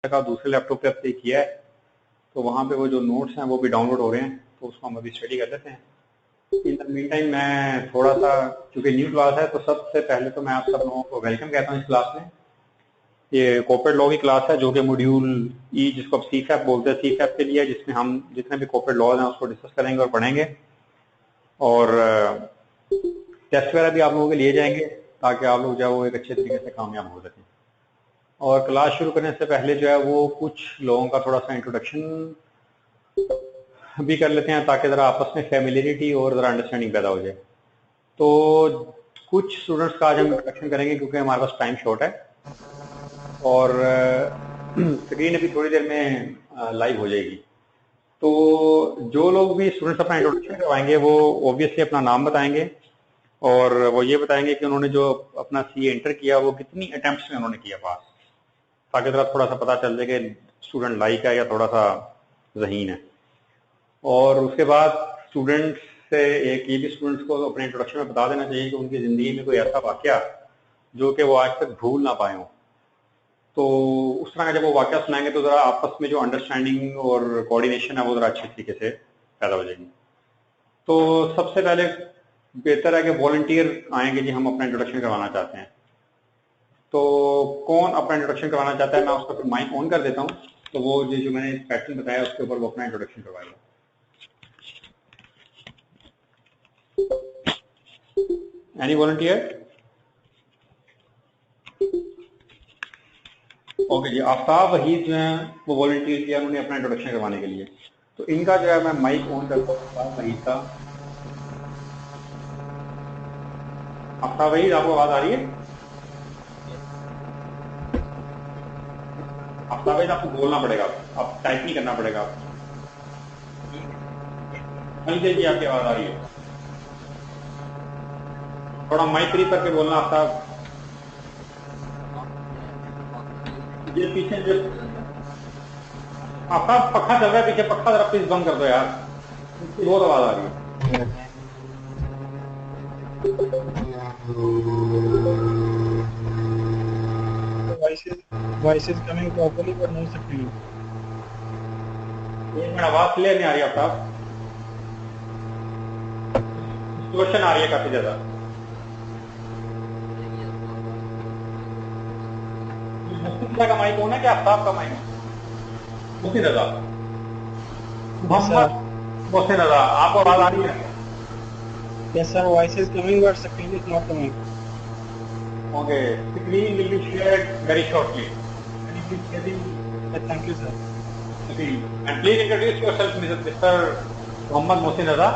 का दूसरे लैपटॉप पे अपने किया है, तो वहाँ पे वो जो नोट्स हैं वो भी डाउनलोड हो रहे हैं, तो उसको हम अभी स्टडी कर लेते हैं। इन द मीन टाइम मैं थोड़ा सा, क्योंकि न्यू क्लास है, तो सबसे पहले तो मैं आप सब लोगों को वेलकम कहता हूँ इस क्लास में। ये कॉर्पोरेट लॉ की क्लास है, जो कि मॉड्यूल ई, जिसको आप सीफैप बोलते हैं, सीफैप के लिए, जिसमें हम जितने भी कॉर्पोरेट लॉज हैं उसको डिस्कस करेंगे और पढ़ेंगे, और टेस्ट वगैरह भी आप लोगों के लिए जाएंगे, ताकि आप लोग जो है वो एक अच्छे तरीके से कामयाब हो सकें। और क्लास शुरू करने से पहले जो है वो कुछ लोगों का थोड़ा सा इंट्रोडक्शन भी कर लेते हैं, ताकि ज़रा आपस में फैमिलियरिटी और ज़रा अंडरस्टैंडिंग पैदा हो जाए। तो कुछ स्टूडेंट्स का आज हम इंट्रोडक्शन करेंगे, क्योंकि हमारे पास टाइम शॉर्ट है, और स्क्रीन अभी थोड़ी देर में लाइव हो जाएगी। तो जो लोग भी स्टूडेंट्स अपना इंट्रोडक्शन करवाएंगे वो ऑब्वियसली अपना नाम बताएंगे, और वो ये बताएंगे कि उन्होंने जो अपना सीए इंटर किया वो कितनी अटेम्प्ट्स में उन्होंने किया पास, ताकि ज़रा थोड़ा सा पता चल जाए कि स्टूडेंट लाइक है या थोड़ा सा ज़हीन है। और उसके बाद स्टूडेंट्स से एक ये भी स्टूडेंट्स को अपने इंट्रोडक्शन में बता देना चाहिए कि उनकी ज़िंदगी में कोई ऐसा वाक़या जो कि वो आज तक भूल ना पाए हों। तो उस तरह का जब वो वाक़या सुनाएंगे तो ज़रा आपस में जो अंडरस्टैंडिंग और कोऑर्डिनेशन है वो ज़रा अच्छे तरीके से पैदा हो जाएगी। तो सबसे पहले बेहतर है कि वॉलंटियर आएंगे जी, हम अपना इंट्रोडक्शन करवाना चाहते हैं। तो कौन अपना इंट्रोडक्शन करवाना चाहता है, मैं उसका फिर माइक ऑन कर देता हूँ, तो वो जो मैंने पैटर्न बताया उसके ऊपर वो अपना इंट्रोडक्शन करवाएगा। Any volunteer? ओके जी, आफ्ताब वहीद जो है वो वॉलंटियर किया उन्होंने अपना इंट्रोडक्शन करवाने के लिए। तो इनका जो है मैं माइक ऑन करता हूँ, आफ्ताब वहीद का। आफ्ताब वहीद, आपको आवाज आ रही है? आफ्ताब वहीद, आपको बोलना पड़ेगा, आप टाइप नहीं करना पड़ेगा आपको। जी जी, आपकी आवाज आ रही है, थोड़ा माइक करीब करके बोलना आफ्ताब। ये पीछे जो आफ्ताब पखा चल रहा है पीछे, पखा जरा प्लीज बंद कर दो यार, इसकी बहुत आवाज आ रही है। Voice is coming properly but no screen. एक मिनट, आवाज क्लियर नहीं आ रही आफ्ताब, डिस्टॉर्शन आ रही है काफी ज्यादा। मुफ्ती का माइक ऑन है क्या, आफ्ताब का mic on? Mufti Raza, Yes, sir. Mohammad Mohsin Raza, आपको आवाज आ रही है? Yes, sir. Voice is coming but screen is not coming. Okay, screen will be shared very shortly, can you please share the Thank you, sir. screen and please introduce yourself, Mr. Mohammad Mohsin Raza.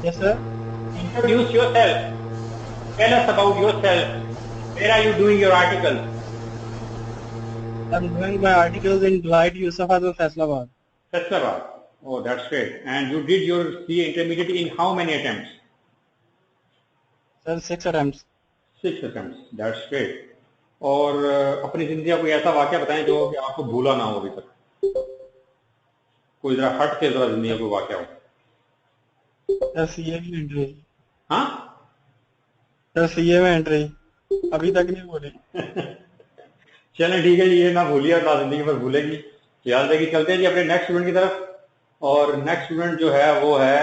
Yes, sir. Introduce yourself, tell us about yourself, where are you doing your articles? I'm doing my articles in Dwight Yusufazal Faisalabad. Faisalabad. Oh, that's great. And you did your CA intermediate in how many attempts? Sir, 6 attempts. 6 attempts. That's great. और अपनी जिंदगी का कोई ऐसा वाक्य बताएं जो कि आपको भूला ना हो अभी तक, कोई जरा हट के जरा जिंदगी का कोई वाक्य हो। Sir, CA में entry. हाँ? Sir, CA में entry. अभी तक नहीं बोली. चलें ठीक है जी, ये ना भूलिए और ना जिंदगी पर भूलेगी, याद रहेगी। चलते हैं जी अपने नेक्स्ट स्टूडेंट की तरफ। और नेक्स्ट स्टूडेंट जो है वो है,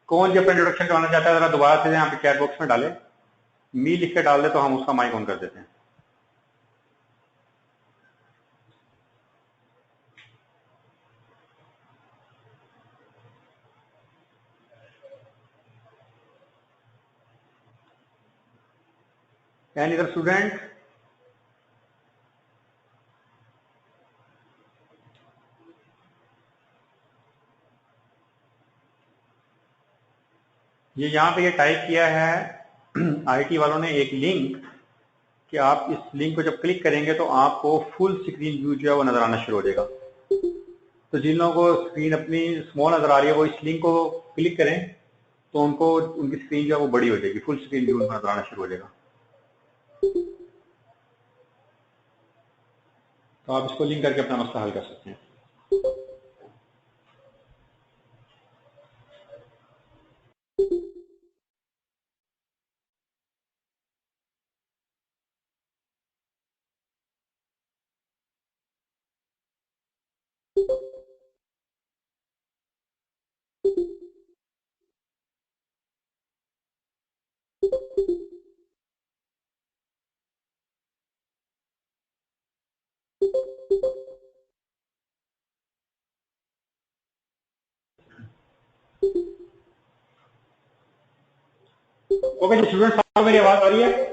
कौन जी अपना इंट्रोडक्शन करवाना चाहता है, जरा दोबारा से यहाँ पे चैट बॉक्स में डाले, मी लिख के डाल दे तो हम उसका माइक ऑन कर देते हैं। Any other student? ये यहाँ पे ये टाइप किया है आईटी वालों ने एक लिंक, कि आप इस लिंक को जब क्लिक करेंगे तो आपको फुल स्क्रीन व्यू जो है वो नजर आना शुरू हो जाएगा। तो जिन लोगों को स्क्रीन अपनी स्मॉल नजर आ रही है वो इस लिंक को क्लिक करें, तो उनको उनकी स्क्रीन जो है वो बड़ी हो जाएगी, फुल स्क्रीन व्यू नजर आना शुरू हो जाएगा। तो आप इसको लिंक करके अपना मसला हल कर सकते हैं। ओके जी स्टूडेंट्स, आपको मेरी आवाज आ रही है?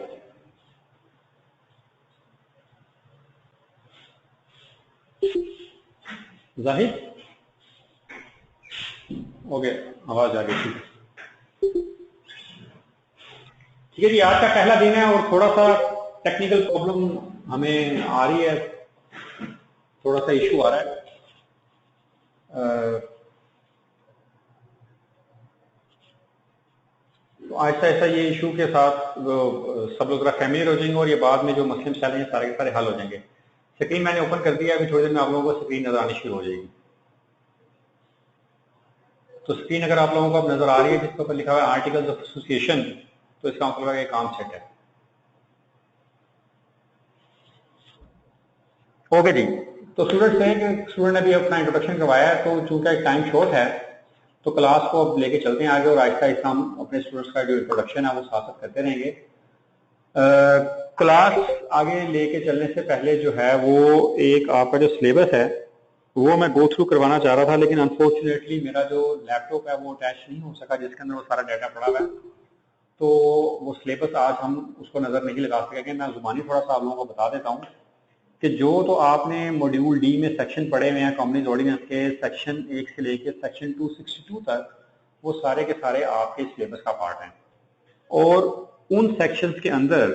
जाहिद, ओके, आवाज आ गई। ठीक है जी, आज का पहला दिन है और थोड़ा सा टेक्निकल प्रॉब्लम हमें आ रही है, थोड़ा सा इशू आ रहा है। तो आहिस्ता आहिस्ता ये इशू के साथ सब लोग जरा फैमिलियर हो जाएंगे और ये बाद में जो मसले मसाइल हैं सारे के सारे हल हो जाएंगे। स्क्रीन मैंने ओपन कर दिया, अभी थोड़ी देर में आप लोगों को स्क्रीन नजर आनी शुरू हो जाएगी। तो स्क्रीन अगर आप लोगों को अब नजर आ रही है जिसके ऊपर लिखा हुआ है आर्टिकल्स ऑफ एसोसिएशन, तो इसका मतलब है काम सेट है। ओके जी, तो स्टूडेंट्स कहें कि स्टूडेंट ने अभी अपना इंट्रोडक्शन करवाया है, तो चूंकि टाइम शॉर्ट है तो क्लास को अब लेके चलते हैं आगे और आहिस्ता आहिस्ता हम अपने स्टूडेंट्स का जो इंट्रोडक्शन है वो साथ साथ करते रहेंगे। क्लास आगे लेके चलने से पहले जो है वो एक आपका जो सिलेबस है वो मैं गो थ्रू करवाना चाह रहा था, लेकिन अनफॉर्चुनेटली मेरा जो लैपटॉप है वो अटैच नहीं हो सका जिसके अंदर वो सारा डाटा पड़ा हुआ है, तो वो सिलेबस आज हम उसको नजर नहीं लगा सकेंगे। मैं जुबानी थोड़ा सा आप लोगों को बता देता हूँ कि जो तो आपने मॉड्यूल डी में सेक्शन पढ़े हुए हैं कंपनीज ऑर्डिनेंस के सेक्शन 1 से लेके सेक्शन 262 तक, वो सारे के सारे आपके सिलेबस का पार्ट हैं। और उन सेक्शंस के अंदर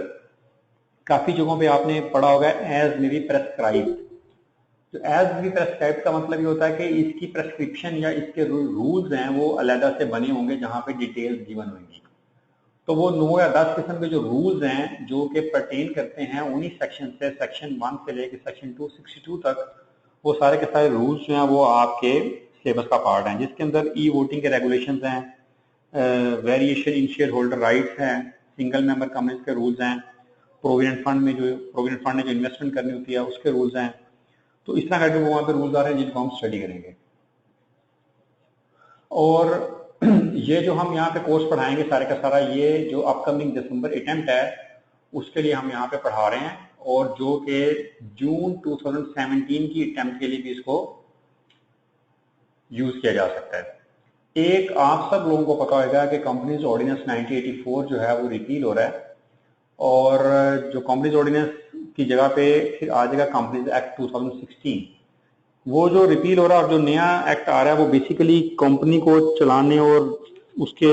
काफी जगहों पे आपने पढ़ा होगा एज मे बी प्रेस्क्राइब्ड। तो एज मे बी प्रेस्क्राइब्ड का मतलब ये होता है कि इसकी प्रेस्क्रिप्शन या इसके रूल्स हैं वो अलग से बने होंगे जहां पे डिटेल्स गिवन होंगी। तो वो 9 या 10 किस्म के जो रूल्स हैं जो कि पर्टेन करते हैं उन्हीं सेक्शन से, सेक्शन 1 से लेकर सेक्शन 262 तक, वो सारे के सारे रूल्स जो हैं वो आपके सिलेबस का पार्ट हैं, जिसके अंदर ई वोटिंग के रेगुलेशंस हैं, variation in share holder rights हैं, सिंगल मेंबर कंपनीज के रूल्स हैं, प्रोविडेंट फंड में जो इन्वेस्टमेंट करनी होती है उसके रूल्स हैं। तो इस तरह के वहाँ पे रूल्स आ रहे हैं जिनको हम स्टडी करेंगे। और ये जो हम यहाँ पे कोर्स पढ़ाएंगे सारे का सारा, ये जो अपकमिंग दिसंबर अटेम्प्ट है उसके लिए हम यहाँ पे पढ़ा रहे हैं, और जो कि जून 2017 की अटेम्प्ट के लिए भी इसको यूज किया जा सकता है। एक आप सब लोगों को पता होगा कि कंपनीज ऑर्डिनेंस 1984 जो है वो रिपील हो रहा है, और जो कंपनीज ऑर्डिनेंस की जगह पे फिर आ जाएगा कंपनीज एक्ट 2016। वो जो रिपील हो रहा है और जो नया एक्ट आ रहा है वो बेसिकली कंपनी को चलाने और उसके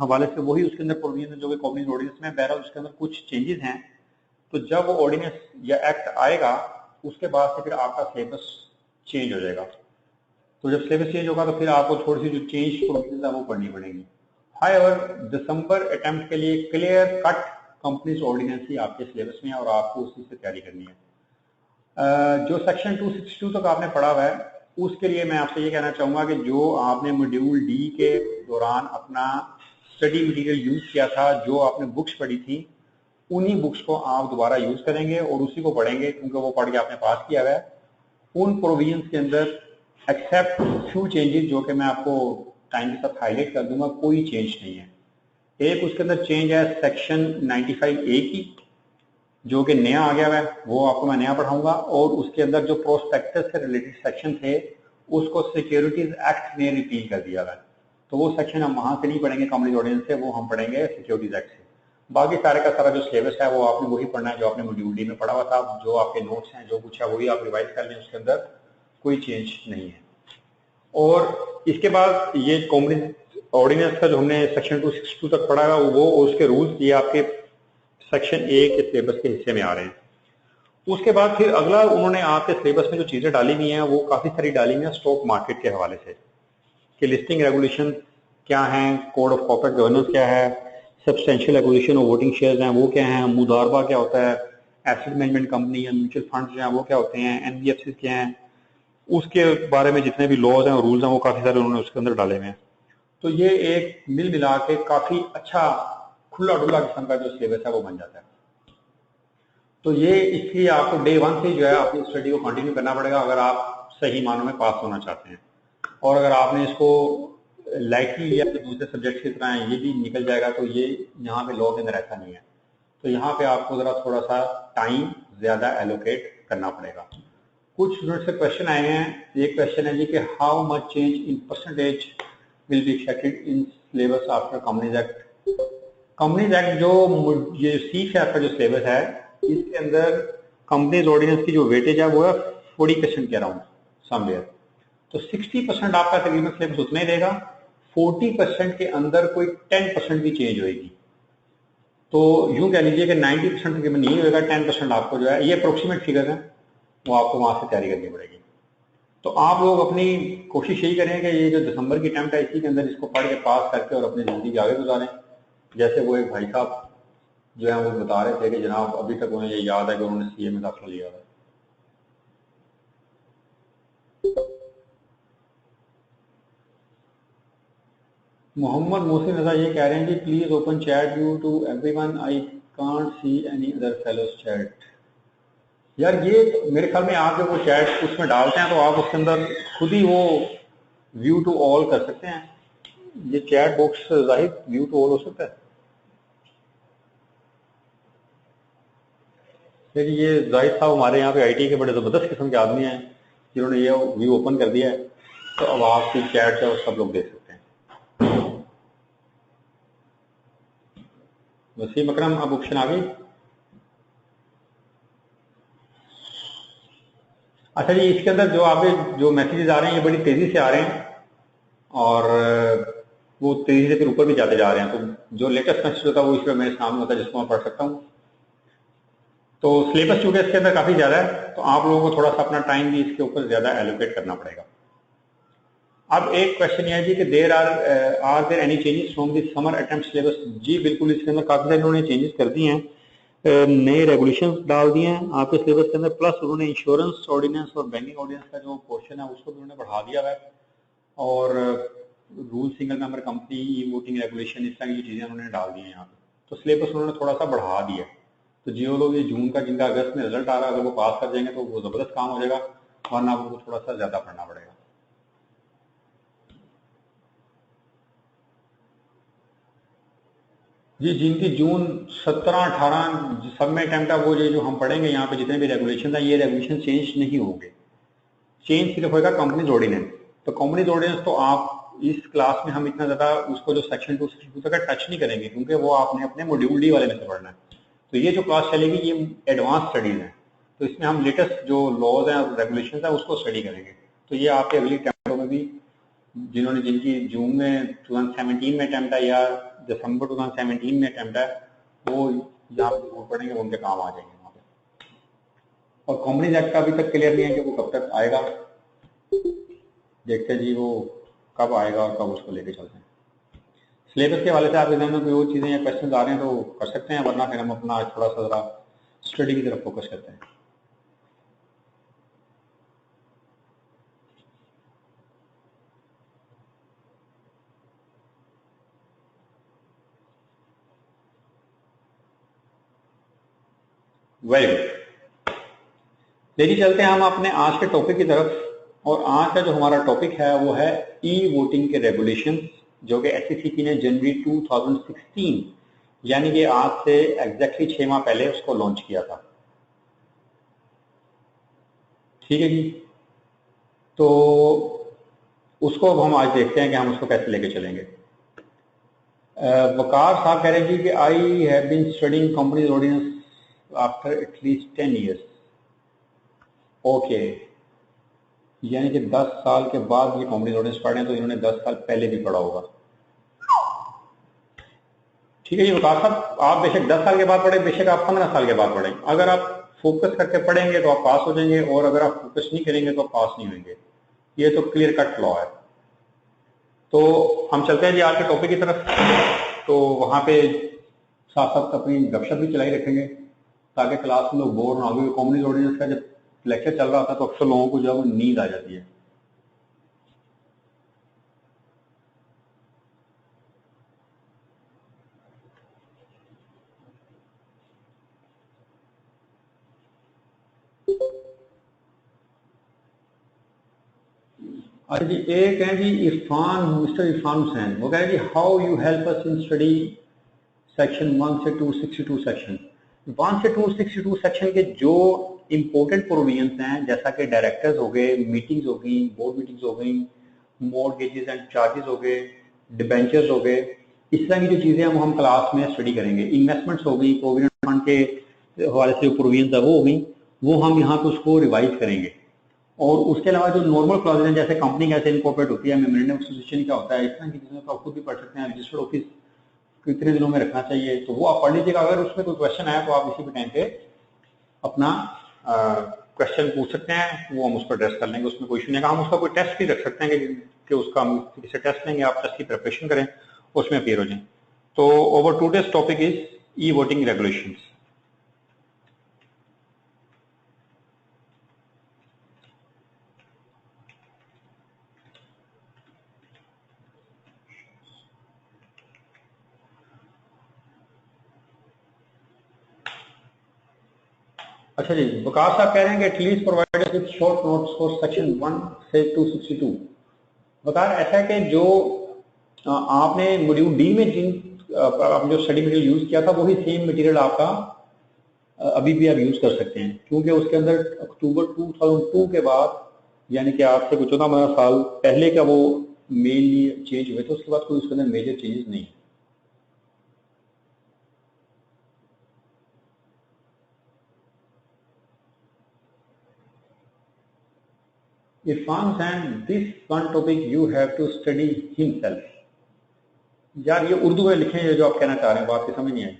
हवाले से वही उसके अंदर प्रोविजन जो कि कंपनीज ऑर्डिनेंस में, बहरहाल उसके अंदर कुछ चेंजेस हैं। तो जब वो ऑर्डिनेंस या एक्ट आएगा उसके बाद से फिर आपका सिलेबस चेंज हो जाएगा। तो जब सिलेबस चेंज होगा तो फिर आपको थोड़ी सी जो चेंज प्रोविजन है वो पढ़नी पड़ेगी। हाउएवर दिसंबर अटेम्प्ट के लिए क्लियर कट कंपनीज ऑर्डिनेंस ही आपके सिलेबस में है और आपको उसी से तैयारी करनी है। जो सेक्शन 262 तक आपने पढ़ा हुआ है उसके लिए मैं आपसे ये कहना चाहूंगा कि जो आपने मॉड्यूल डी के दौरान अपना स्टडी मटेरियल यूज किया था, जो आपने बुक्स पढ़ी थी, उन्हीं बुक्स को आप दोबारा यूज करेंगे और उसी को पढ़ेंगे क्योंकि वो पढ़ के आपने पास किया हुआ है। उन प्रोविजंस के अंदर एक्सेप्ट फ्यू चेंजेस जो कि मैं आपको टाइम के साथ हाईलाइट कर दूंगा, कोई चेंज नहीं है। एक उसके अंदर चेंज है सेक्शन 95A की जो कि नया आ गया है, वो आपको मैं नया पढ़ाऊंगा, और उसके अंदर जो प्रोस्पेक्टस से रिलेटेड सेक्शन थे उसको सिक्योरिटीज एक्ट ने रिपील कर दिया है। तो वो सेक्शन हम वहां से नहीं पढ़ेंगे कंपनी ऑर्डिनेंस से, वो हम पढ़ेंगे सिक्योरिटीज एक्ट से। बाकी सारे का सारा जो सिलेबस है वो आपने वही पढ़ना है जो आपने मॉड्यूल डी में पढ़ा हुआ था। जो आपके नोट्स हैं जो कुछ है वही आप रिवाइज कर लें, उसके अंदर कोई चेंज नहीं है। और इसके बाद ये कंपनी ऑर्डिनेंस का जो हमने सेक्शन 262 तक पढ़ा है वो उसके रूल्स ये आपके सेक्शन ए के सिलेबस के हिस्से में आ रहे हैं। उसके बाद फिर अगला उन्होंने आपके सिलेबस में जो चीजें डाली हुई हैं वो काफी सारी डाली हुई हैं स्टॉक मार्केट के हवाले से, कि लिस्टिंग रेगुलेशन क्या हैं, कोड ऑफ कॉर्पोरेट गवर्नेंस क्या है, substantial acquisition of voting shares हैं वो क्या है, मुदारबा क्या होता है, एसेट मैनेजमेंट कंपनी या म्यूचुअल फंड जो है वो क्या होते हैं, एनबीएफसी क्या हैं, उसके बारे में जितने भी लॉज हैं और रूल्स हैं वो काफी सारे उन्होंने उसके अंदर डाले हुए हैं। तो ये एक मिल मिला के काफी अच्छा खुला डुला किस्म का जो सिलेबस है वो बन जाता है। तो ये इसलिए आपको डे 1 से जो है अपनी स्टडी को कंटिन्यू करना पड़ेगा। अगर आप सही मानों में पास होना चाहते हैं। और अगर आपने इसको लाइटली लिया तो दूसरे सब्जेक्ट की तरह ये भी निकल जाएगा, तो ये यहाँ पे लॉ के अंदर ऐसा नहीं है। तो यहाँ पे आपको ज़रा थोड़ा सा टाइम ज़्यादा एलोकेट करना पड़ेगा। कुछ स्टूडेंट से क्वेश्चन आए हैं। एक क्वेश्चन है जी कि how much change in percentage will be expected in syllabus after companies act. Companies act जो ये C# का जो सिलेबस है, इसके अंदर कंपनीज ऑर्डिनेंस की जो वेटेज है वो है 40% के अराउंड समवेयर। तो 60% आपका तकरीबन सिलेबस उतना ही रहेगा, 40% के अंदर कोई 10% भी चेंज होगी। तो यूं कह लीजिए कि 90% तकरीबन नहीं होगा, 10% आपको जो है, ये अप्रोक्सीमेट फिगर है, वो आपको वहां से तैयारी करनी पड़ेगी। तो आप लोग अपनी कोशिश यही करें कि ये जो दिसंबर की अटेम्प्ट है, इसी के अंदर इसको पढ़ के पास करके और अपनी जिंदगी आगे गुजारें। जैसे वो एक भाई साहब जो है वो बता रहे थे कि जनाब अभी तक उन्हें ये याद है कि उन्होंने CA में दाखिला लिया था। मोहम्मद मोहसिन रजा ये कह रहे हैं कि please open chat view to everyone, I can't see any other fellows chat. यार ये मेरे ख्याल में आप जब वो चैट उसमें डालते हैं तो आप उसके अंदर खुद ही वो व्यू टू ऑल कर सकते हैं। ये चैट बॉक्स जाहिर व्यू टू ऑल हो सकता है। फिर ये जाहिद साहब हमारे यहाँ पे IT के बड़े ज़बरदस्त किस्म के आदमी हैं जिन्होंने ये व्यू ओपन कर दिया है, तो अब आपकी चैट है सब लोग देख सकते हैं। वसीम अकरम अब ऑप्शन आ गई। अच्छा जी, इसके अंदर जो आपके जो मैसेजेस आ रहे हैं ये बड़ी तेजी से आ रहे हैं और वो तेजी से फिर ऊपर भी जाते जा रहे हैं। तो जो लेटेस्ट मैसेज होता है वो इस पर मेरे सामने होता है, जिसको मैं पढ़ सकता हूँ। तो सिलेबस चूंकि इसके अंदर काफी ज्यादा है, तो आप लोगों को थोड़ा सा अपना टाइम भी इसके ऊपर ज्यादा एलोकेट करना पड़ेगा। अब एक क्वेश्चन ये है जी कि there are there any changes from the summer attempt syllabus. जी बिल्कुल, इसके अंदर काफी सारे उन्होंने चेंजेस कर दिए हैं, नए रेगुलेशंस डाल दिए हैं आपके सिलेबस के अंदर, प्लस उन्होंने इंश्योरेंस ऑर्डिनेंस और बैंकिंग ऑर्डिनेंस का जो पोर्शन है उसको भी उन्होंने बढ़ा दिया है, और rule single member company, e voting regulation, इस तरह की चीजें उन्होंने डाल दी हैं यहाँ पे। तो सिलेबस उन्होंने थोड़ा सा बढ़ा दिया। तो जो लोग ये जून का, जिनका अगस्त में रिजल्ट आ रहा है, अगर वो पास कर जाएंगे तो वो जबरदस्त काम हो जाएगा, वरना आपको थोड़ा सा ज्यादा पढ़ना पड़ेगा। जी, जिनकी जून 17-18 सब में अटेम्प्ट है, वो ये जो हम पढ़ेंगे यहाँ पे जितने भी रेगुलेशन है, ये रेगुलेशन चेंज नहीं होंगे। चेंज सिर्फ होगा कंपनीज ऑर्डिनेंस। तो कंपनीज ऑर्डिनेंस तो आप इस क्लास में हम इतना ज्यादा उसको जो सेक्शन 2 सेक्शन 2 तक टच नहीं करेंगे, क्योंकि वो आपने अपने मॉड्यूल डी वाले में से पढ़ना है। तो ये जो क्लास चलेगी ये एडवांस स्टडीज है, तो इसमें हम लेटेस्ट जो लॉज हैं और रेगुलेशन है उसको स्टडी करेंगे। तो ये आपके अगली अटेम्प्टों में भी, जिनकी जून में 2017 में अटेम्प्ट है या दिसंबर 2017 में अटेम्प्ट है, वो यहाँ पे वो पढ़ेंगे, उनके काम आ जाएंगे वहाँ पे। और कंपनीज एक्ट का अभी तक क्लियर नहीं है कि वो कब तक आएगा, देखते हैं जी वो कब आएगा और कब उसको लेके चलते हैं। सिलेबस के हवाले से आपके ध्यान में कोई और चीजें या क्वेश्चन आ रहे हैं तो कर सकते हैं, वरना फिर हम अपना आज थोड़ा सा जरा स्टडी की तरफ फोकस करते हैं। वेरी गुड, देखिए चलते हैं हम अपने आज के टॉपिक की तरफ। और आज का जो हमारा टॉपिक है वो है ई वोटिंग के रेगुलेशन, जो कि SECP ने जनवरी 2016 यानी कि आज से एग्जैक्टली 6 माह पहले उसको लॉन्च किया था। ठीक है जी, तो उसको अब हम आज देखते हैं कि हम उसको कैसे लेके चलेंगे। वकार साहब कह रहे हैं जी कि I have been studying companies ordinance after at least 10 years। Okay, यानी कि 10 साल के बाद ये कंपनीज ऑर्डिनेंस पढ़ रहे हैं, तो इन्होंने 10 साल पहले भी पढ़ा होगा। ठीक है जी वकार साहब, आप बेशक 10 साल के बाद पढ़े, बेशक आप 15 साल के बाद पढ़ें, अगर आप फोकस करके पढ़ेंगे तो आप पास हो जाएंगे, और अगर आप फोकस नहीं करेंगे तो आप पास नहीं होंगे। ये तो क्लियर कट लॉ है। तो हम चलते हैं जी आज के टॉपिक की तरफ। तो वहां पे साथ साथ अपनी गपशप भी चलाई रखेंगे ताकि क्लास में लोग बोर ना हो। कंपनीज ऑर्डिनेंस का जब लेक्चर चल रहा था तो अक्सर लोगों को जो है नींद आ जाती है। अच्छा जी, एक है जी इरफान, मिस्टर इरफान हुसैन, वो कह रहे हैं जी how you help us in study section 1 से 262 सेक्शन। 1 से 262 सेक्शन के जो इम्पोर्टेंट प्रोविजंस हैं, जैसा कि डायरेक्टर्स हो गए, मीटिंग्स हो गई, बोर्ड मीटिंग्स हो गई, मॉर्गेजेस एंड चार्जेस हो गए, डिबेंचर्स हो गए, इस तरह की जो चीज़ें हैं वो हम क्लास में स्टडी करेंगे। इन्वेस्टमेंट्स हो गई, प्रोविडेंट फंड के हवाले से जो प्रोविजंस है वो हो गई, वो हम यहाँ पे उसको रिवाइज करेंगे। और उसके अलावा जो नॉर्मल क्लॉजेज हैं, जैसे कंपनी कैसे इनकॉर्पोरेट होती है, मेमोरेंडम ऑफ एसोसिएशन क्या होता है, इस तरह की चीज़ों को आप खुद भी पढ़ सकते हैं। रजिस्टर्ड ऑफिस कितने दिनों में रखना चाहिए, तो वो आप पढ़ लीजिएगा। अगर उसमें कोई क्वेश्चन आया तो आप इसी भी टाइम पे अपना क्वेश्चन पूछ सकते हैं, वो हम उसको एड्रेस कर लेंगे, उसमें कोई इशू नहीं है। हम उसका कोई टेस्ट भी रख सकते हैं कि उसका हम किसी टेस्ट लेंगे, आप टेस्ट की प्रिपरेशन करें, उसमें अपीयर हो जाए। तो over today's topic is e voting regulations. अच्छा जी, वकास साहब कह रहे हैं कि at least provide with short notes for section 1 से 262। वकास ऐसा है कि जो आपने मॉड्यूल डी में जिन आपने जो स्टडी मटेरियल यूज किया था, वही सेम मटेरियल आपका अभी भी आप यूज कर सकते हैं, क्योंकि उसके अंदर अक्टूबर 2002 के बाद, यानी कि आज से कुछ 14-15 साल पहले का वो मेनली चेंज हुए थे, उसके बाद कोई उसके अंदर मेजर चेंजेस नहीं। Irfan Hussain, this one topic you have to study himself. यार ये उर्दू में लिखे हैं जो आप कहना चाह रहे हैं, बात की समझ नहीं आई।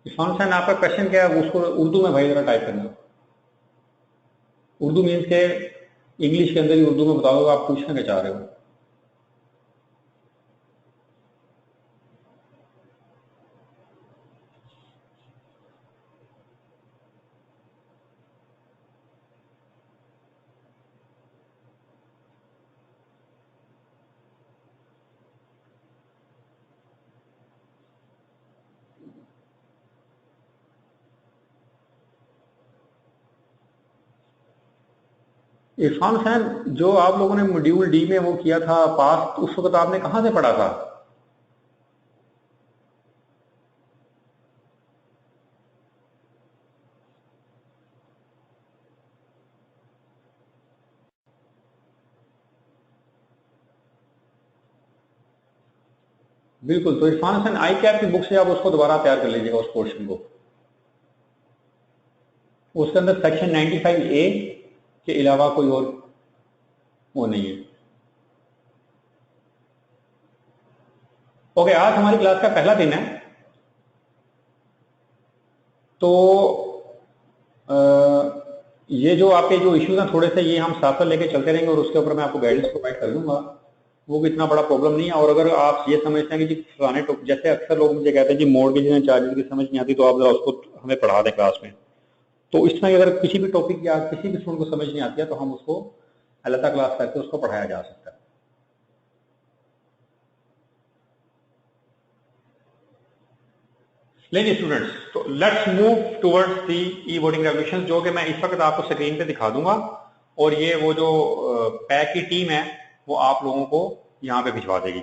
इरफान हुसैन, आपका क्वेश्चन क्या है, उसको उर्दू में भाई जरा टाइप करना। उर्दू मीन्स के इंग्लिश के अंदर ही उर्दू में बताओ आप पूछना क्या चाह रहे हो। इरफान हुसैन, जो आप लोगों ने मॉड्यूल डी में वो किया था पास, उस वक्त आपने कहाँ से पढ़ा था? बिल्कुल, तो इरफान हुसैन आई कैप की बुक से आप उसको दोबारा तैयार कर लीजिएगा, उस पोर्शन को। उसके अंदर सेक्शन 95A के अलावा कोई और वो नहीं है। ओके, आज हमारी क्लास का पहला दिन है, तो ये जो आपके जो इश्यूज हैं थोड़े से, ये हम साथ साथ लेके चलते रहेंगे और उसके ऊपर मैं आपको गाइडेंस प्रोवाइड कर दूंगा। वो भी इतना बड़ा प्रॉब्लम नहीं है। और अगर आप ये समझते हैं कि जी फलाने जैसे अक्सर लोग मुझे कहते हैं जी मॉर्गेज एंड चार्जेस की समझ नहीं आती, तो आप जरा उसको हमें पढ़ा दें क्लास में। तो इस तरह अगर किसी भी टॉपिक या किसी भी स्टूडेंट को समझ नहीं आती है, तो हम उसको अलग क्लास करके उसको पढ़ाया जा सकता है। लेकिन स्टूडेंट्स, तो let's move towards the e voting revolution, जो कि मैं इस वक्त आपको स्क्रीन पे दिखा दूंगा। और ये वो जो पैक की टीम है वो आप लोगों को यहाँ पे भिजवा देगी।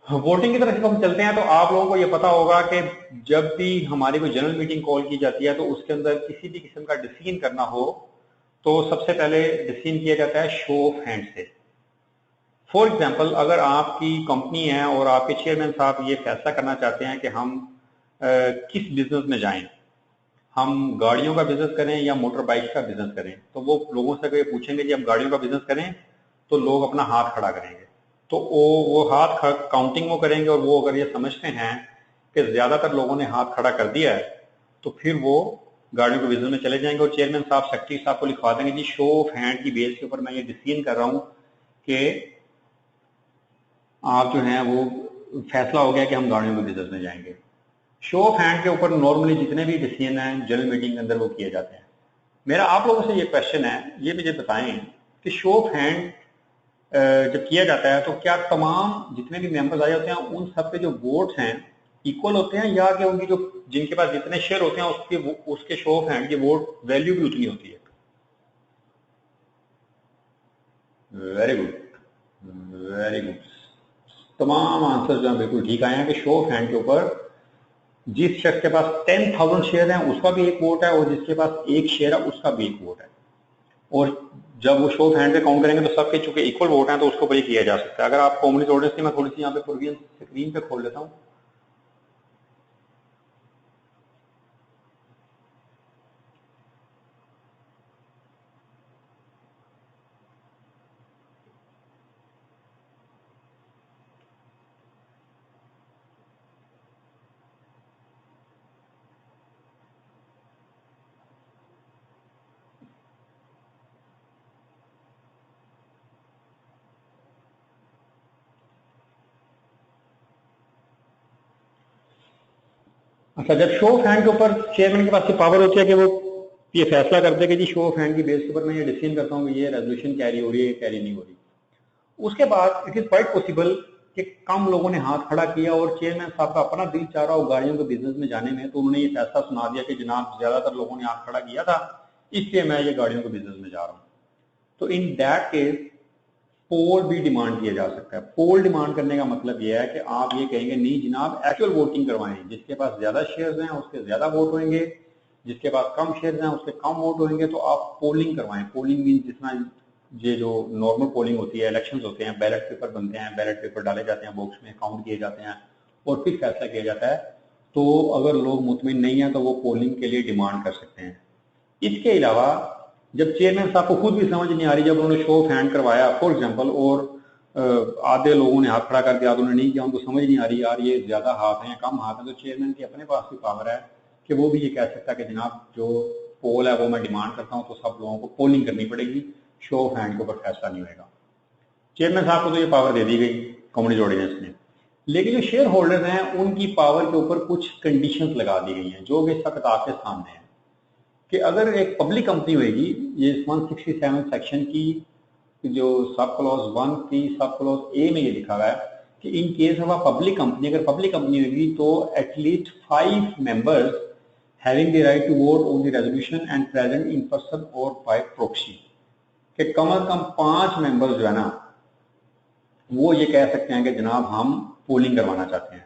वोटिंग की तरफ हम चलते हैं, तो आप लोगों को ये पता होगा कि जब भी हमारी कोई जनरल मीटिंग कॉल की जाती है, तो उसके अंदर किसी भी किस्म का डिसीजन करना हो, तो सबसे पहले डिसीजन किया जाता है शो ऑफ हैंड से। फॉर एग्जाम्पल, अगर आपकी कंपनी है और आपके चेयरमैन साहब ये फैसला करना चाहते हैं कि हम किस बिजनेस में जाएं, हम गाड़ियों का बिजनेस करें या मोटर बाइक का बिजनेस करें, तो वो लोगों से अगर पूछेंगे कि हम गाड़ियों का बिजनेस करें, तो लोग अपना हाथ खड़ा करेंगे। तो वो हाथ काउंटिंग वो करेंगे, और वो अगर ये समझते हैं कि ज्यादातर लोगों ने हाथ खड़ा कर दिया है, तो फिर वो गाड़ियों के बिजनेस में चले जाएंगे और चेयरमैन साहब सेक्रेटरी साहब को लिखवा देंगे, जी शो ऑफ हैंड की बेस के ऊपर मैं ये डिसीजन कर रहा हूँ कि आप जो हैं वो फैसला हो गया कि हम गाड़ियों के बिजनेस में जाएंगे। शो ऑफ हैंड के ऊपर नॉर्मली जितने भी डिसीजन हैं जनरल मीटिंग के अंदर वो किए जाते हैं। मेरा आप लोगों से ये क्वेश्चन है, ये मुझे बताएं कि शो ऑफ हैंड जब किया जाता है, तो क्या तमाम जितने भी मेंबर्स आए होते हैं उन सब पे जो वोट हैं इक्वल होते हैं, या कि उनकी जो जिनके पास जितने शेयर होते हैं उसके शो ऑफ हैंड की वोट वैल्यू भी उतनी होती है? Very good, very good. तमाम आंसर जो है बिल्कुल ठीक आए हैं कि शो ऑफ हैंड के ऊपर जिस शख्स के पास 10,000 शेयर हैं उसका भी एक वोट है, और जिसके पास एक शेयर है उसका भी एक वोट है। और जब वो शो ऑफ हैंड पे काउंट करेंगे तो सबके चूंकि इक्वल वोट हैं तो उसको ऊपर किया जा सकता है। अगर आप कॉमन ऑडियंस की मैं थोड़ी सी यहाँ पे प्रोविजन स्क्रीन पे खोल लेता हूँ। अच्छा, जब शो ऑफ हैंड के ऊपर चेयरमैन के पास ये पावर होती है कि वो ये फैसला करते हैं कि जी शो ऑफ हैंड की बेस के ऊपर मैं ये डिसीजन करता हूँ कि ये रेजोल्यूशन कैरी हो रही है, कैरी नहीं हो रही। उसके बाद इट इज क्वाइट पॉसिबल कि कम लोगों ने हाथ खड़ा किया और चेयरमैन साहब का अपना दिल चाह रहा हो गाड़ियों के बिजनेस में जाने में, तो उन्होंने ये फैसला सुना दिया कि जनाब ज्यादातर लोगों ने हाथ खड़ा किया था, इसलिए मैं ये गाड़ियों के बिजनेस में जा रहा हूँ। तो इन दैट केस पोल भी डिमांड किया जा सकता है। पोल डिमांड करने का मतलब यह है कि आप ये कहेंगे नहीं जनाब एक्चुअल वोटिंग करवाएं, जिसके पास ज्यादा शेयर्स हैं उसके ज्यादा वोट होंगे, जिसके पास कम शेयर्स हैं उसके कम वोट होंगे, तो आप पोलिंग करवाएं। पोलिंग मीन जितना ये जो नॉर्मल पोलिंग होती है, इलेक्शंस होते हैं, बैलेट पेपर बनते हैं, बैलेट पेपर डाले जाते हैं बॉक्स में, काउंट किए जाते हैं और फिर फैसला किया जाता है। तो अगर लोग मुतमिन नहीं है तो वो पोलिंग के लिए डिमांड कर सकते हैं। इसके अलावा जब चेयरमैन साहब को खुद भी समझ नहीं आ रही, जब उन्होंने शो ऑफ हैंड करवाया फॉर एग्जांपल और आधे लोगों ने हाथ खड़ा कर दिया, उन्होंने नहीं किया, उनको समझ नहीं आ रही यार ये ज्यादा हाथ हैं कम हाथ हैं, तो चेयरमैन के अपने पास भी पावर है कि वो भी ये कह सकता है कि जनाब जो पोल है वो मैं डिमांड करता हूँ, तो सब लोगों को पोलिंग करनी पड़ेगी, शो ऑफ हैंड के ऊपर फैसला नहीं होगा। चेयरमैन साहब को तो ये पावर दे दी गई कम्युनिटी ऑर्डिनेंस ने, लेकिन जो शेयर होल्डर्स हैं उनकी पावर के ऊपर कुछ कंडीशंस लगा दी गई हैं जो कि इस वक्त आपके सामने है कि अगर एक पब्लिक कंपनी होगी, ये 167 सेक्शन की जो सब क्लॉज 1 की सब क्लॉज ए में ये लिखा हुआ है कि in case of a public company, अगर पब्लिक कंपनी होगी तो at least 5 members having the right to vote on the resolution and present in person और बाय प्रॉक्सी, कि कम से कम 5 मेंबर्स जो है ना वो ये कह सकते हैं कि जनाब हम पोलिंग करवाना चाहते हैं।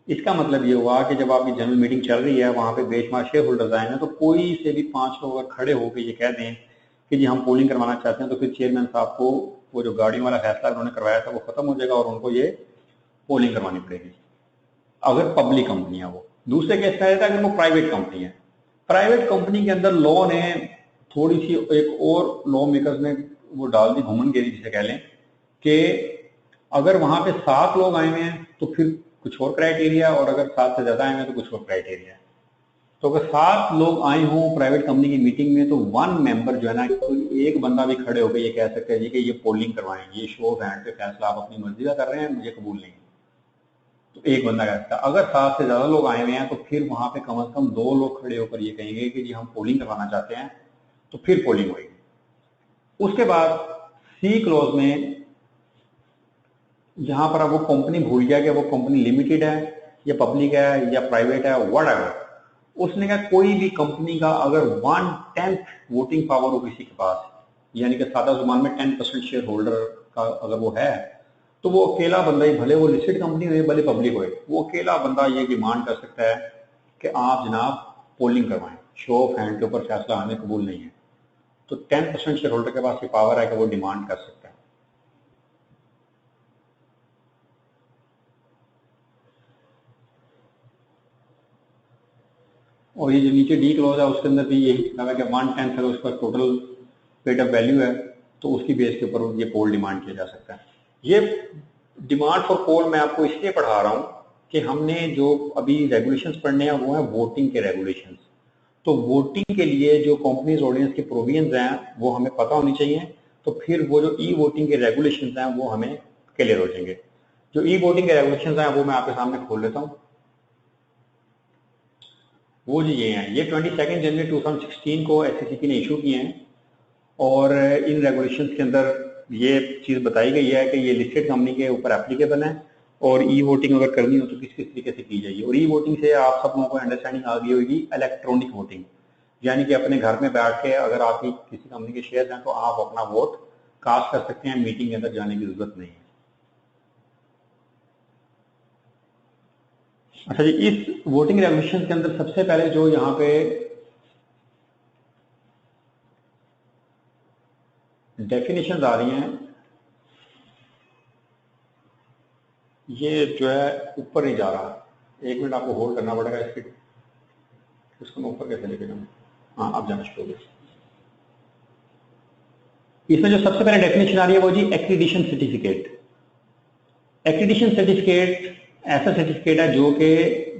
इसका मतलब ये हुआ कि जब आपकी जनरल मीटिंग चल रही है, वहां पे बेशुमार शेयर होल्डर्स आए हैं, तो कोई से भी 5 लोग अगर खड़े होकर ये कह दें कि जी हम पोलिंग करवाना चाहते हैं, तो फिर चेयरमैन साहब को वो जो गाड़ियों वाला फैसला उन्होंने करवाया था वो खत्म हो जाएगा और उनको ये पोलिंग करवानी पड़ेगी अगर पब्लिक कंपनी है वो। दूसरे केस में रहता है अगर वो प्राइवेट कंपनी है। प्राइवेट कंपनी के अंदर लॉ ने थोड़ी सी एक और लॉ मेकर्स ने वो डाल दी घुमनगिरी जिसे कह लें कि अगर वहां पे 7 लोग आए हुए हैं तो फिर कुछ और क्राइटेरिया, और अगर 7 से ज्यादा आए हैं तो कुछ और क्राइटेरिया है। तो अगर 7 लोग आए हों प्राइवेट कंपनी की मीटिंग में तो 1 मेंबर जो है ना, कोई एक बंदा भी खड़े होकर ये कह सकते हैं कि ये पोलिंग करवाएं, ये शो ऑफ हैंड पे फैसला आप अपनी मर्जी का कर रहे हैं, मुझे कबूल नहीं। तो एक बंदा कह सकता है। अगर 7 से ज्यादा लोग आए हुए हैं तो फिर वहां पे कम से कम 2 लोग खड़े होकर ये कहेंगे कि जी हम पोलिंग करवाना चाहते हैं, तो फिर पोलिंग होगी। उसके बाद सी क्लॉज में जहां पर अब वो कंपनी भूल गया कि वो कंपनी लिमिटेड है या पब्लिक है या प्राइवेट है व्हाटएवर, उसने कहा कोई भी कंपनी का अगर 1/10 वोटिंग पावर हो किसी के पास, यानी कि सादा जुबान में 10% शेयर होल्डर का अगर वो है, तो वो अकेला बंदा ही, भले वो लिस्टेड कंपनी हो भले पब्लिक हो, वो अकेला बंदा ये डिमांड कर सकता है कि आप जनाब पोलिंग करवाएं, शो ऑफ हैंड के ऊपर फैसला हमें कबूल नहीं है। तो 10% शेयर होल्डर के पास ये पावर है कि वो डिमांड कर सकता है। और ये जो नीचे डी क्लॉज है उसके अंदर भी यही लिखा है कि 1/10 अगर उसका टोटल पेड अप वैल्यू है तो उसकी बेस के ऊपर ये पोल डिमांड किया जा सकता है। ये डिमांड फॉर पोल मैं आपको इसलिए पढ़ा रहा हूँ कि हमने जो अभी रेगुलेशंस पढ़ने हैं वो है वोटिंग के रेगुलेशंस। तो वोटिंग के लिए जो कंपनीज ऑर्डिनेंस के प्रोविजंस हैं वो हमें पता होनी चाहिए, तो फिर वो जो ई वोटिंग के रेगुलेशंस हैं वो हमें क्लियर हो जाएंगे। जो ई वोटिंग के रेगुलेशंस हैं वो मैं आपके सामने खोल लेता हूँ। वो जी ये हैं, ये 22 जनवरी 2016 को SEC ने इशू किए हैं और इन रेगुलेशंस के अंदर ये चीज बताई गई है कि ये लिस्टेड कंपनी के ऊपर एप्लीकेबल है और ई वोटिंग अगर करनी हो तो किस किस तरीके से की जाएगी। और ई वोटिंग से आप सब लोगों को अंडरस्टैंडिंग आ गई होगी इलेक्ट्रॉनिक वोटिंग, यानी कि अपने घर में बैठ के अगर आपकी किसी कंपनी के शेयर हैं तो आप अपना वोट कास्ट कर सकते हैं, मीटिंग के अंदर जाने की जरूरत नहीं है। अच्छा जी, इस वोटिंग रेवोल्यूशन के अंदर सबसे पहले जो यहाँ पे डेफिनेशन आ रही हैं, ये जो है ऊपर नहीं जा रहा, एक मिनट आपको होल्ड करना पड़ेगा इसके, उसको मैं ऊपर कैसे लेके जाऊँ। हाँ, आप जाना शुरू हो गए। इसमें जो सबसे पहले डेफिनेशन आ रही है वो जी एक्रीडिशन सर्टिफिकेट। एक्रीडिशन सर्टिफिकेट ऐसा सर्टिफिकेट है जो कि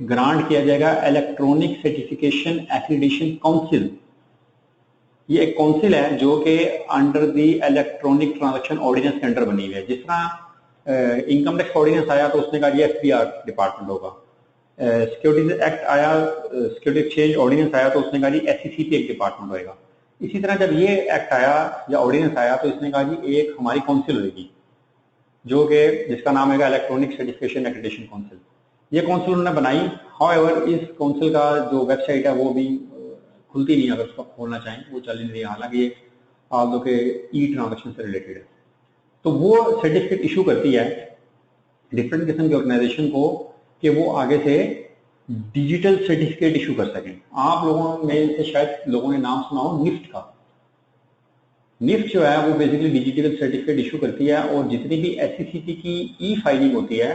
ग्रांट किया जाएगा इलेक्ट्रॉनिक सर्टिफिकेशन एक्रीडिशन काउंसिल। ये एक काउंसिल है जो कि under the electronic transaction ordinance के अंडर बनी हुई है। जिस तरह इनकम टैक्स ऑर्डिनेंस आया तो उसने कहा ये एफबीआर डिपार्टमेंट होगा, सिक्योरिटीज एक्ट आया, सिक्योरिटी एक्सचेंज ऑर्डिनेंस आया तो उसने कहा जी एसईसीपी एक डिपार्टमेंट होगा। इसी तरह जब ये एक्ट आया या ऑर्डिनेंस आया तो इसने कहा जी एक हमारी काउंसिल होगी जो कि जिसका नाम है इलेक्ट्रॉनिक सर्टिफिकेशन एक्रीडिशन काउंसिल। ये काउंसिल उन्होंने बनाई। हाउएवर इस काउंसिल का जो वेबसाइट है वो भी खुलती नहीं है, अगर उसको खोलना चाहें वो चल नहीं रही है, हालांकि ये आप लोग के ई ट्रांजेक्शन से रिलेटेड है। तो वो सर्टिफिकेट इशू करती है डिफरेंट किस्म के ऑर्गेनाइजेशन को कि वो आगे से डिजिटल सर्टिफिकेट इशू कर सकें। आप लोगों में से शायद लोगों ने नाम सुना हो निफ्ट का। निफ्ट जो है वो बेसिकली डिजिटल सर्टिफिकेट इशू करती है और जितनी भी एसईसीपी की ई फाइलिंग होती है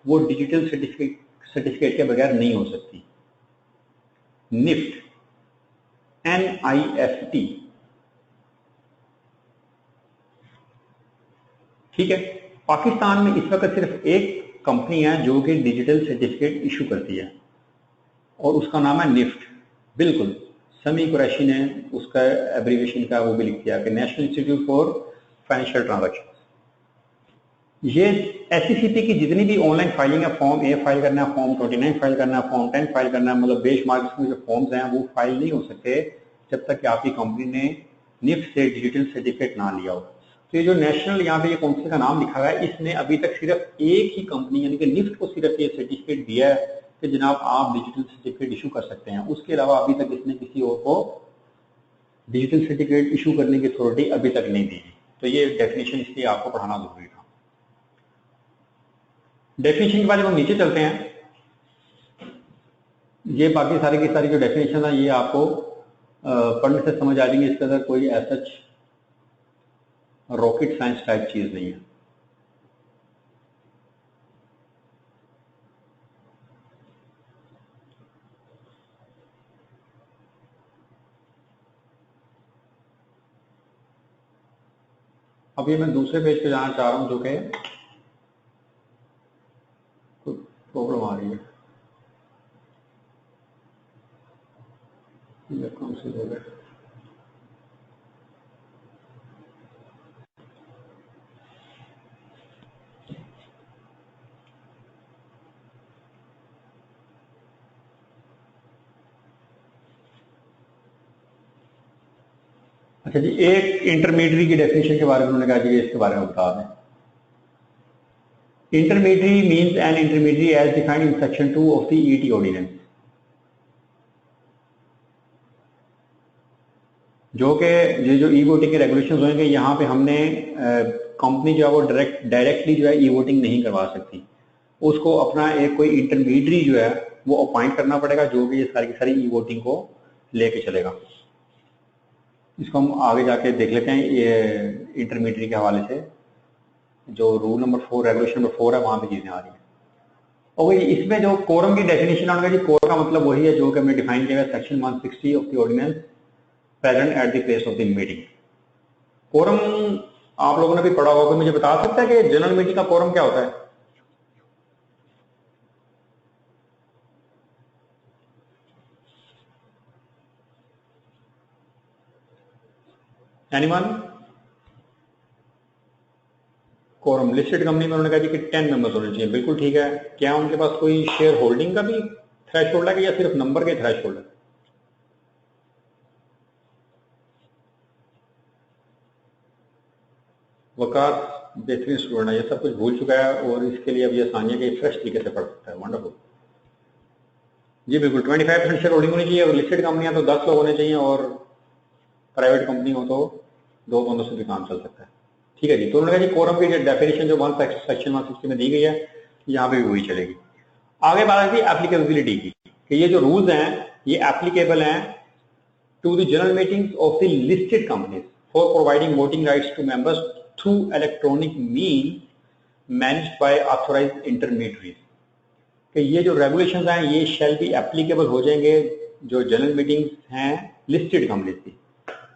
वो डिजिटल सर्टिफिकेट के बगैर नहीं हो सकती। निफ्ट NIFT, ठीक है। पाकिस्तान में इस वक्त सिर्फ एक कंपनी है जो कि डिजिटल सर्टिफिकेट इशू करती है और उसका नाम है निफ्ट। बिल्कुल समी कुरैशी ने उसका एब्रीविएशन का वो भी लिख दिया कि national institute for financial transaction. ये एसईसीपी की जितनी भी ऑनलाइन फाइलिंग है, फॉर्म ए फाइल करना है, फॉर्म 29 फाइल करना है, फॉर्म 10 फाइल करना है, मतलब बेशमार्क में जो फॉर्म्स हैं वो फाइल नहीं हो सकते जब तक कि आपकी कंपनी ने निफ्ट से डिजिटल सर्टिफिकेट ना लिया हो। तो ये जो नेशनल यहाँ पे ये काउंसिल का नाम लिखा हुआ है, इसने अभी तक सिर्फ एक ही कंपनी यानी कि निफ्ट को सिर्फ ये सर्टिफिकेट दिया है कि जनाब आप डिजिटल सर्टिफिकेट इशू कर सकते हैं। उसके अलावा अभी तक इसने किसी और को डिजिटल सर्टिफिकेट इशू करने की अथॉरिटी अभी तक नहीं दी। तो ये डेफिनेशन इसलिए आपको पढ़ाना जरूरी था। डेफिनेशन के बाद जब हम नीचे चलते हैं, ये बाकी सारी की सारी जो डेफिनेशन है ये आपको पढ़ने से समझ आ जाएंगे। इसके अंदर कोई ऐसा रॉकेट साइंस टाइप चीज नहीं है। अभी मैं दूसरे पेज पे जाना चाह रहा हूं जो कि कोई प्रॉब्लम आ रही है। कौन सी हो गया? अच्छा जी, एक इंटरमीडियरी की डेफिनेशन के बारे में उन्होंने कहा जी इसके बारे में बता दें। Intermediary means an intermediary as defined in section 2 of the ET ordinance, जो कि ये जो ई वोटिंग के रेगुलेशंस होंगे यहाँ पे हमने कंपनी जो है वो डायरेक्टली जो है ई वोटिंग नहीं करवा सकती, उसको अपना एक कोई इंटरमीडियरी जो है वो अपॉइंट करना पड़ेगा जो भी ये सारी की सारी ई वोटिंग को लेके चलेगा। इसको हम आगे जाके देख लेते हैं ये इंटरमीडियरी के हवाले से जो रूल नंबर 4 रेगुलेशन नंबर 4 है वहां पे चीजें आ रही हैं। और इसमें जो कोरम की डेफिनेशन आने जी, कोरम का मतलब वही है जो कि हमने डिफाइन किया है section 160 of the ordinance present at the place of the meeting. Quorum आप लोगों ने भी पढ़ा होगा, मुझे बता सकता है कि जनरल मीटिंग का कोरम क्या होता है? एनीवन? कोरम लिस्टेड कंपनी में उन्होंने कहा जी कि 10 मेंबर्स होने चाहिए। बिल्कुल ठीक है। क्या उनके पास कोई शेयर होल्डिंग का भी थ्रेशोल्ड है या सिर्फ नंबर के थ्रेशोल्ड है? वकार बेहतरीन स्टूडेंट है, ये सब कुछ भूल चुका है और इसके लिए अब ये आसानी है कि फ्रेश तरीके से पढ़ सकता है। वंडरफुल जी, बिल्कुल 25% शेयर होल्डिंग होनी चाहिए और लिस्टेड कंपनियां तो 10 लोग होने चाहिए और प्राइवेट कंपनी हो तो 2 बंदों से भी काम चल सकता है। ठीक है जी, तो उन्होंने कहा जी कोरम की डेफिनेशन जो सेक्शन 160 में दी गई है यहाँ पे भी वही चलेगी। आगे बात आती है एप्लीकेबिलिटी की, कि ये जो रूल्स हैं ये एप्लीकेबल हैं to the general meetings of the listed companies for providing voting rights to members through electronic mean managed by authorised intermediaries, कि ये जो रेगुलेशंस हैं ये शैल बी एप्लीकेबल हो जाएंगे जो जनरल मीटिंग्स हैं लिस्टेड कंपनीज की।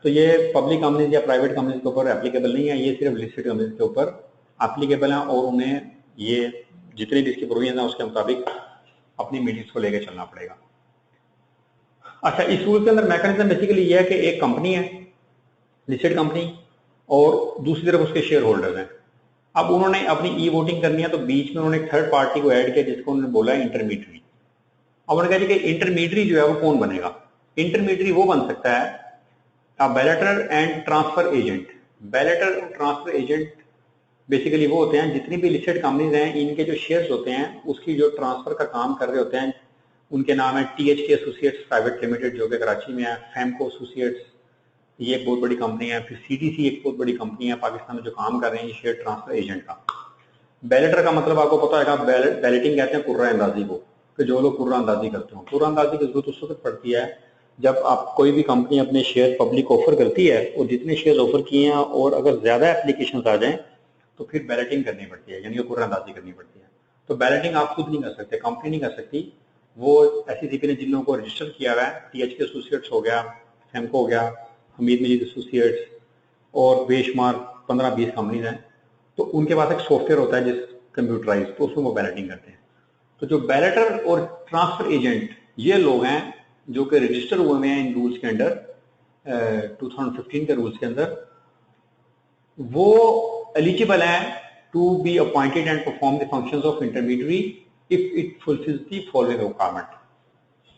तो ये पब्लिक कंपनीज या प्राइवेट कंपनीज के ऊपर एप्लीकेबल नहीं है, ये सिर्फ लिस्टेड कंपनीज के ऊपर एप्लीकेबल है और उन्हें ये जितनी भी इसकी प्रोविजन है उसके मुताबिक अपनी मीटिंग्स को लेकर चलना पड़ेगा। अच्छा, इस रूल के अंदर मैकेनिज्म बेसिकली ये है कि एक कंपनी है लिस्टेड कंपनी और दूसरी तरफ उसके शेयर होल्डर्स हैं। अब उन्होंने अपनी ई वोटिंग करनी है तो बीच में उन्होंने एक थर्ड पार्टी को ऐड किया जिसको उन्होंने बोला है इंटरमीडियरी। अब उन्होंने कहा कि इंटरमीडियरी जो है वो कौन बनेगा? इंटरमीडियरी वो बन सकता है बैलेटर एंड ट्रांसफर एजेंट। बैलेटर और ट्रांसफर एजेंट बेसिकली वो होते हैं जितनी भी लिस्टेड कंपनीज हैं इनके जो शेयर्स होते हैं उसकी जो ट्रांसफर का काम कर रहे होते हैं, उनके नाम है THK एसोसिएट्स प्राइवेट लिमिटेड जो कि कराची में है, फैमको एसोसिएट्स ये एक बहुत बड़ी कंपनी है, फिर CTC एक बहुत बड़ी कंपनी है पाकिस्तान में जो काम कर रहे हैं शेयर ट्रांसफर एजेंट का। बैलेटर का मतलब आपको पता है, बैलेटिंग कहते हैं कुर्रा अंदाजी को, कि जो लोग कुर्रा अंदाजी करते हो। कुर्रा अंदाजी की जरूरत उस वक्त पड़ती है जब आप कोई भी कंपनी अपने शेयर पब्लिक ऑफर करती है और जितने शेयर ऑफर किए हैं और अगर ज्यादा एप्लीकेशन आ जाएं तो फिर बैलेटिंग करनी पड़ती है, यानी कि कुर्रा अंदाजी करनी पड़ती है। तो बैलेटिंग आप खुद नहीं कर सकते, कंपनी नहीं कर सकती, वो SECP ने जिन लोगों को रजिस्टर किया हुआ है, THK एसोसिएट्स हो गया, फैमको हो गया, हमीद मजीद एसोसिएट्स और बेशुमार 15-20 कंपनीज हैं, तो उनके पास एक सॉफ्टवेयर होता है जिस कंप्यूटराइज, तो उसमें वो बैलेटिंग करते हैं। तो जो बैलेटर और ट्रांसफर एजेंट ये लोग हैं जो कि रजिस्टर हुए हैं इन रूल्स के अंडर 2015 के रूल्स के अंदर, वो एलिजिबल हैं to be appointed and perform the functions of intermediary if it fulfils the following requirement.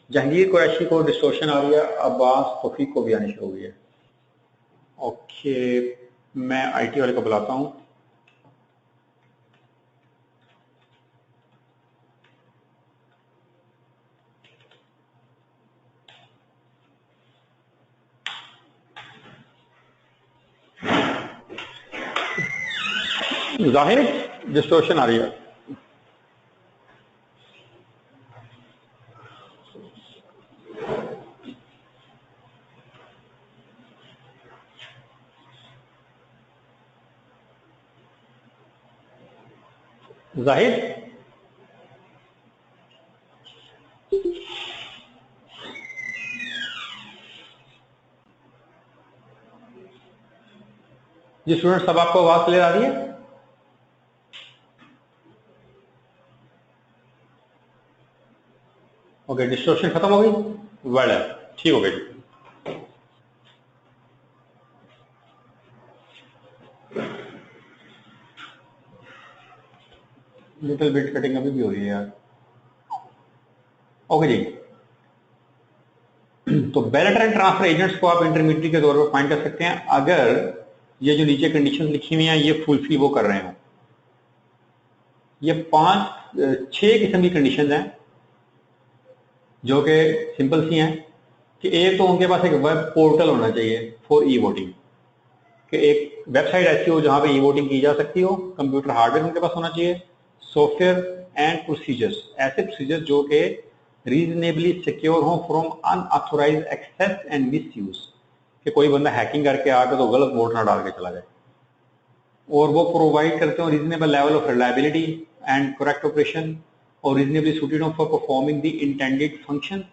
Jahangir Qureshi को डिस्टॉर्शन आ रही है, अब्बास तौफीक को भी आनी शुरू हो गई है। ओके, मैं IT वाले को बुलाता हूं। जाहिर डिस्टॉर्शन आ रही है। जाहिर जी स्टूडेंट सब आपको आवाज क्लियर आ रही है? ओके, डिस्टॉर्शन खत्म हो गई, वेल है, ठीक हो गई। लिटिल बिट कटिंग अभी भी हो रही है यार। ओके जी, तो बैलेटर एंड ट्रांसफर एजेंट्स को आप इंटरमीडिएट के तौर पर फाइंड कर सकते हैं अगर ये जो नीचे कंडीशंस लिखी हुई हैं ये फुलफिल वो कर रहे हो। ये 6 किस्म की कंडीशंस हैं जो कि सिंपल सी हैं, कि एक तो उनके पास एक वेब पोर्टल होना चाहिए फॉर ई वोटिंग, कि एक वेबसाइट ऐसी हो जहां पे ई वोटिंग की जा सकती हो, कंप्यूटर हार्डवेयर उनके पास होना चाहिए, सॉफ्टवेयर एंड प्रोसीजर्स, ऐसे प्रोसीजर जो कि रीजनेबली सिक्योर हो from unauthorised access and misuse, कि कोई बंदा हैकिंग करके आकर तो गलत वोट ना डाल के चला जाए, और वो प्रोवाइड करते हो reasonable level of reliability and correct operation और reasonably suited for performing the intended function.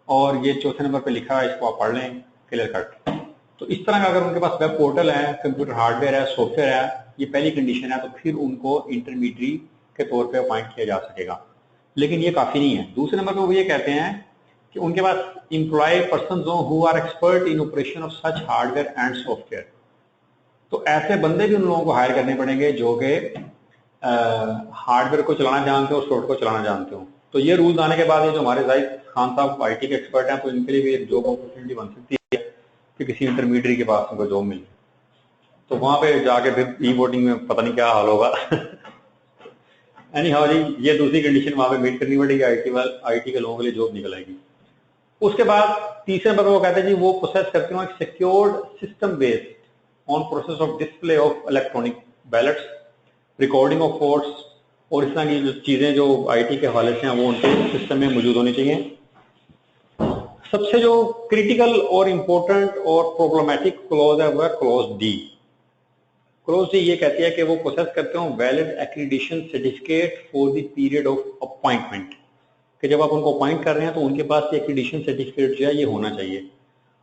और ये चौथे नंबर पे लिखा है, इसको आप पढ़ लें, क्लियर कट। तो इस तरह का अगर उनके पास वेब पोर्टल है, कंप्यूटर हार्डवेयर है, सॉफ्टवेयर है, ये पहली कंडीशन है, तो फिर उनको इंटरमीडियरी के तौर पे अपॉइंट किया जा सकेगा। लेकिन ये काफी नहीं है। दूसरे नंबर पे वो ये कहते हैं कि उनके पास employ person who are expert in operation of such hardware and software, तो ऐसे बंदे भी उन लोगों को हायर करने पड़ेंगे जो कि हार्डवेयर को चलाना जानते हो, सॉफ्टवेयर को चलाना जानते हो। तो ये रूल्स आने के बाद ये जो हमारे जाहिद खान साहब IT के एक्सपर्ट हैं, तो इनके लिए भी एक जॉब अपॉर्चुनिटी बन सकती है कि किसी इंटरमीडियरी के पास उनको जॉब मिले। तो वहां पे जाके फिर ई वोटिंग में पता नहीं क्या हाल होगा। एनी हाउ जी, ये दूसरी कंडीशन वहां पे मीट करनी पड़ेगी, आईटी के लोगों के लिए जॉब निकल आएगी। उसके बाद तीसरे नंबर वो कहते हैं जी वो प्रोसेस करते हैं एक secured system based on process of display of electronic ballets, recording of votes, और इस तरह की जो चीजें जो आईटी के हवाले से हैं वो उनके सिस्टम में मौजूद होनी चाहिए। सबसे जो क्रिटिकल और इम्पोर्टेंट और प्रॉब्लमेटिक क्लॉज है वो है क्लॉज डी। क्लॉज डी ये कहती है कि वो प्रोसेस करते हो valid accreditation certificate for the period of appointment, कि जब आप उनको अपॉइंट कर रहे हैं तो उनके पास ये एक्रीडिशन सर्टिफिकेट जो है ये होना चाहिए।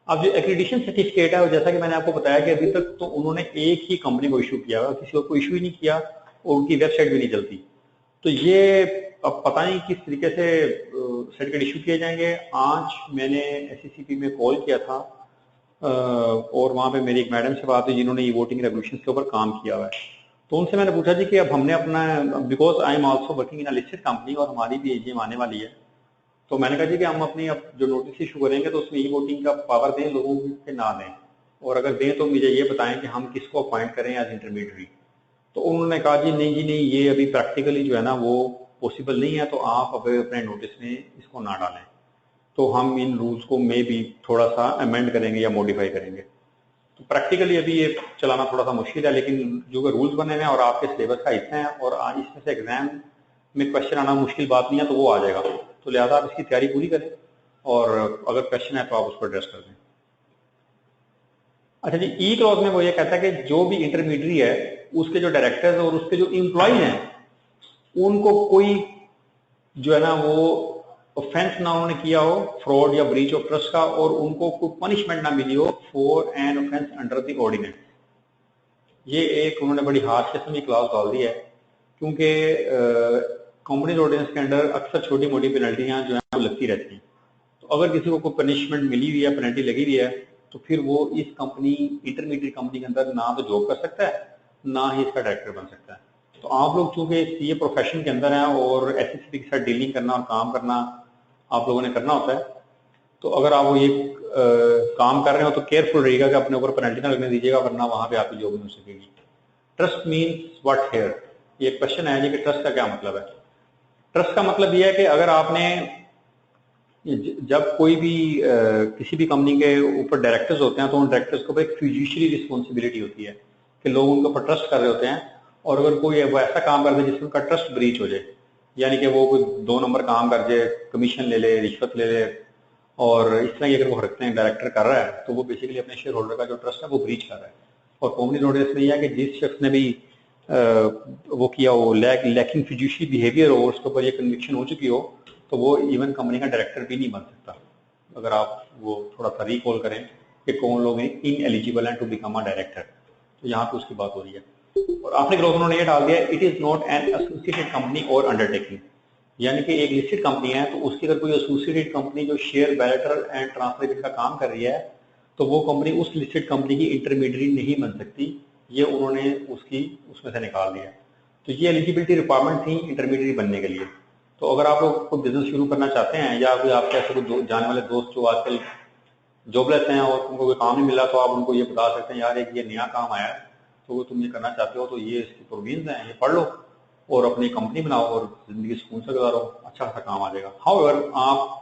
अब जो एक्रीडिशन सर्टिफिकेट है, जैसा कि मैंने आपको बताया कि अभी तक तो उन्होंने एक ही कंपनी को इशू किया, किसी को इशू ही नहीं किया और उनकी वेबसाइट भी नहीं चलती। तो ये अब पता नहीं किस तरीके से सर्टिफिकेट इशू किए जाएंगे। आज मैंने एससीसीपी में कॉल किया था और वहां पे मेरी एक मैडम से बात हुई जिन्होंने ई वोटिंग रेगुलेशन के ऊपर काम किया हुआ है। तो उनसे मैंने पूछा जी कि अब हमने अपना, because I am also working in a listed company और हमारी भी एजीएम आने वाली है, तो मैंने कहा जी कि हम अपनी अब जो नोटिस इशू करेंगे तो उसमें ई वोटिंग का पावर दें लोगों के ना दें, और अगर दें तो मुझे ये बताएं कि हम किसको अपॉइंट करें एज इंटरमीडियरी। तो उन्होंने कहा जी नहीं ये अभी प्रैक्टिकली जो है ना वो पॉसिबल नहीं है, तो आप अपने नोटिस में इसको ना डालें, तो हम इन रूल्स को मे भी थोड़ा सा अमेंड करेंगे या मॉडिफाई करेंगे। तो प्रैक्टिकली अभी ये चलाना थोड़ा सा मुश्किल है, लेकिन जो रूल्स बने हैं और आपके सिलेबस का हिस्सा है और आज इसमें से एग्जाम में क्वेश्चन आना मुश्किल बात नहीं है, तो वो आ जाएगा। तो लिहाजा आप इसकी तैयारी पूरी करें और अगर क्वेश्चन है तो आप उसको एड्रेस कर दें। अच्छा जी, ई क्लॉज में वो ये कहता है कि जो भी इंटरमीडियरी है उसके जो डायरेक्टर्स और उसके जो एम्प्लॉय हैं उनको कोई जो है ना वो ऑफेंस ना उन्होंने किया हो फ्रॉड या ब्रीच ऑफ ट्रस्ट का, और उनको कोई पनिशमेंट ना मिली हो for an offence under the ordinance. ये एक उन्होंने बड़ी हार्श किस्म की क्लॉज डाल दी है, क्योंकि कंपनी ऑर्डिनेंस के अंडर अक्सर छोटी मोटी पेनल्टियां जो है वो लगती रहती हैं। तो अगर किसी को कोई पनिशमेंट मिली हुई है, पेनल्टी लगी हुई है, तो फिर वो इस कंपनी इंटरमीडिएट कंपनी के अंदर ना तो जॉब कर सकता है ना ही इसका डायरेक्टर बन सकता है। तो आप लोग चूंकि सीए प्रोफेशन के अंदर हैं और एसएससी के साथ डीलिंग करना और काम करना आप लोगों ने करना होता है, तो अगर आप वो ये काम कर रहे हो तो केयरफुल रहिएगा कि अपने ऊपर पेनल्टी ना लगने दीजिएगा, वरना वहां पे आपकी जॉब नहीं हो सकेगी। ट्रस्ट मीन्स व्हाट हेयर, ये क्वेश्चन है जी कि ट्रस्ट का क्या मतलब है। ट्रस्ट का मतलब ये है कि अगर आपने जब कोई भी किसी भी कंपनी के ऊपर डायरेक्टर्स होते हैं तो उन डायरेक्टर्स के ऊपर एक फिजिशियरी रिस्पॉन्सिबिलिटी होती है कि लोग उनके ऊपर ट्रस्ट कर रहे होते हैं, और अगर कोई वो ऐसा काम कर दे जिसमें उनका ट्रस्ट ब्रीच हो जाए, यानी कि वो कोई 2 नंबर काम कर जाए, कमीशन ले ले, रिश्वत ले ले, और इस तरह की अगर वो हरकतें डायरेक्टर कर रहा है तो वो बेसिकली अपने शेयर होल्डर का जो ट्रस्ट है वो ब्रीच कर रहा है। और कंपनी नोटिस में यह है कि जिस शख्स ने भी वो किया हो लैकिंग फिजिशियरी बिहेवियर हो, उसके ऊपर ये कन्विक्शन हो चुकी हो, तो वो इवन कंपनी का डायरेक्टर भी नहीं बन सकता। अगर आप वो थोड़ा सा रिकॉल करें कि कौन लोग इन एलिजिबल हैं टू बिकम अ डायरेक्टर, तो यहाँ पे उसकी बात हो रही है। और आखिरी क्लॉज उन्होंने ये डाल दिया, it is not an associated company और अंडरटेकिंग, यानी कि एक लिस्टेड कंपनी है तो उसकी अगर कोई एसोसिएटेड कंपनी जो शेयर बैलेटर एंड ट्रांसफर का काम कर रही है तो वो कंपनी उस लिस्टेड कंपनी की इंटरमीडियरी नहीं बन सकती। ये उन्होंने उसमें से निकाल दिया। तो ये एलिजिबिलिटी रिक्वायरमेंट थी इंटरमीडियरी बनने के लिए। तो अगर आप लोग कोई बिजनेस शुरू करना चाहते हैं या कोई आपके ऐसे कोई जाने वाले दोस्त जो आजकल जॉबलेस हैं और उनको कोई काम नहीं मिला, तो आप उनको ये बता सकते हैं यार एक ये नया काम आया है तो तुम ये करना चाहते हो तो ये इसकी प्रोविजंस हैं, ये पढ़ लो और अपनी कंपनी बनाओ और जिंदगी सुकून से गुजारो, अच्छा खासा काम आ जाएगा। हाउएवर आप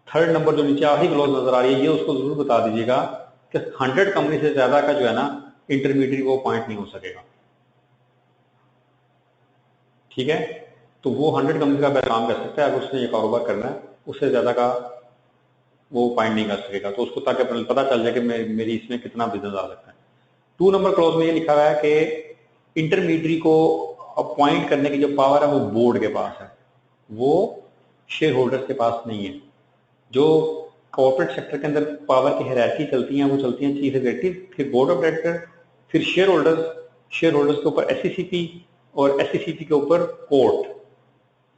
थर्ड नंबर जो नीचे आखिरी क्लॉज नजर आ रही है ये उसको जरूर बता दीजिएगा कि 100 कंपनी से ज्यादा का जो है ना इंटरमीडिएट वो पॉइंट नहीं हो सकेगा। ठीक है, तो वो 100 कंपनी का काम कर सकता है, अगर उसने ये कारोबार करना है उससे ज्यादा का वो पॉइंट नहीं कर सकेगा। तो उसको ताकि पता चल जाए कि मेरी इसमें कितना बिजनेस आ सकता है। 2 नंबर क्लॉज में ये लिखा हुआ है कि इंटरमीडिएट को अपॉइंट करने की जो पावर है वो बोर्ड के पास है, वो शेयर होल्डर्स के पास नहीं है। जो कॉर्पोरेट सेक्टर के अंदर पावर की हायरार्की चलती हैं वो चलती हैं चीफ एग्जीक्यूटिव, फिर बोर्ड ऑफ डायरेक्टर, फिर शेयर होल्डर्स के ऊपर एससीसीपी और एससीसीपी के ऊपर कोर्ट।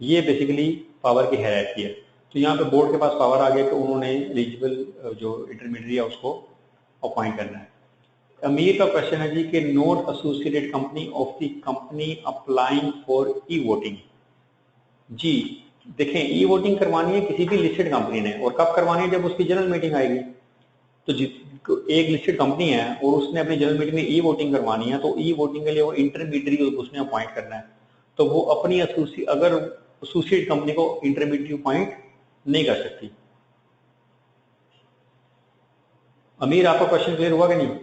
ये बेसिकली पावर की हायरार्की है। तो यहाँ पे बोर्ड के पास पावर आ गया कि उन्होंने एलिजिबल जो इंटरमीडिएट है उसको अपॉइंट करना है। अमीर का क्वेश्चन है जी कि not associated company of the company applying for e voting. जी देखें, ई वोटिंग करवानी है किसी भी लिस्टेड कंपनी ने, और कब करवानी है? जब उसकी जनरल मीटिंग आएगी। तो एक लिस्टेड कंपनी है और उसने अपनी जनरल मीटिंग में ई वोटिंग करवानी है, तो ई वोटिंग के लिए वो इंटरमीडियरी उसने अपॉइंट करना है, तो वो अपनी अगर एसोसिएट कंपनी को इंटरमीडियरी अपॉइंट नहीं कर सकती। अमीर, आपका क्वेश्चन क्लियर हुआ कि नहीं?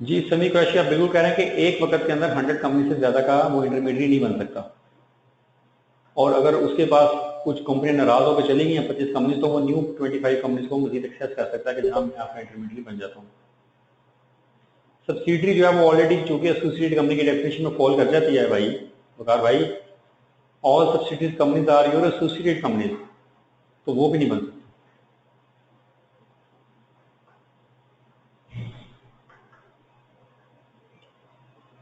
जी समी क्रैशी, आप बिल्कुल कह रहे हैं कि एक वक्त के अंदर 100 कंपनी से ज्यादा का वो इंटरमीडियरी नहीं बन सकता, और अगर उसके पास कुछ कंपनी नाराज होकर चली गई हैं 25 कंपनी, तो वो न्यू 25 कंपनीज को मजीद एक्सेस कर सकता है कि जहां मैं आपका इंटरमीडियरी बन जाता हूँ। सब्सिडरी जो है वो ऑलरेडी चूंकि एसोसिएट कंपनी की डेफिनेशन में फॉल कर जाती है भाई वकार भाई, all subsidiaries companies are your associate companies, तो वो भी नहीं बन सकती।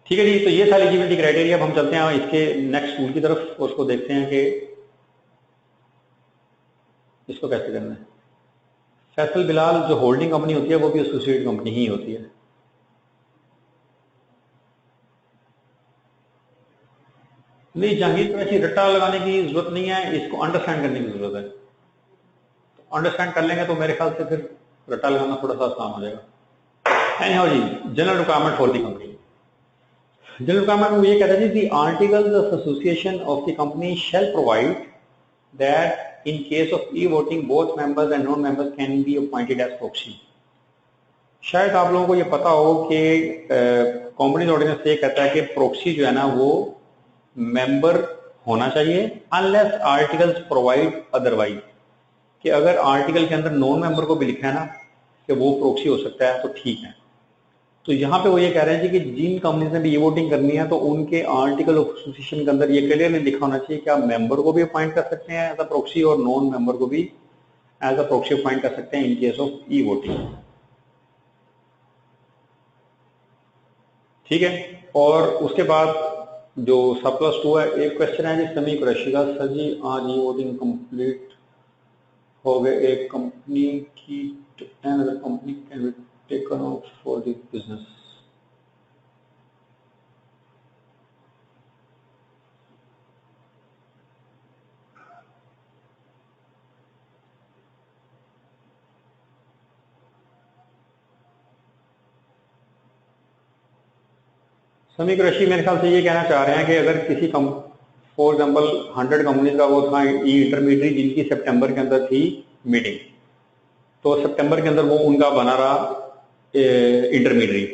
ठीक है जी, तो ये था एलिजिबिलिटी क्राइटेरिया। अब हम चलते हैं इसके नेक्स्ट टूल की तरफ, उसको देखते हैं कि इसको कैसे करना है। फैसल बिलाल जो होल्डिंग कंपनी होती है वो भी एसोसिएट कंपनी ही होती है। नहीं जहांगीर क्रैशी, रट्टा लगाने की जरूरत नहीं है, इसको अंडरस्टैंड करने की जरूरत है। तो अंडरस्टैंड कर लेंगे तो मेरे ख्याल से फिर रट्टा लगाना थोड़ा सा आसान हो जाएगा। एनीहाउ जी, general requirement for the company. General requirement में ये कहता है जी, articles of association of the company shall provide that in case of e voting both members and non members can be appointed as proxy. शायद आप लोगों को ये पता हो कि कंपनी ऑर्डिनेंस ये कहता है कि प्रॉक्सी जो है ना वो मेंबर होना चाहिए अनलेस आर्टिकल्स प्रोवाइड अदरवाइज, कि अगर आर्टिकल के अंदर नॉन मेंबर को भी लिखा है ना कि वो प्रॉक्सी हो सकता है तो ठीक है। तो यहाँ पे वो ये कह रहे हैं जी कि जिन कंपनीज ने भी ये वोटिंग करनी है तो उनके आर्टिकल ऑफ एसोसिएशन के अंदर ये क्लियरली लिखा होना चाहिए कि आप मेंबर को भी अपॉइंट कर सकते हैं एज अ प्रॉक्सी और नॉन मेंबर को भी एज अ प्रॉक्सी अपॉइंट कर सकते हैं इन केस ऑफ ई वोटिंग। ठीक है, और उसके बाद जो +2 है, एक क्वेश्चन है जी समी क्रैशी का, सर जी आज ई वोटिंग कंप्लीट हो गए, एक कंपनी की another company can be taken out for the business. समी क्रैशी मेरे ख्याल से ये कहना चाह रहे हैं कि अगर किसी फॉर एग्जाम्पल 100 कंपनीज का वो था ई इंटरमीडियरी जिनकी सितंबर के अंदर थी मीटिंग, तो सितंबर के अंदर वो उनका बना रहा इंटरमीडियरी,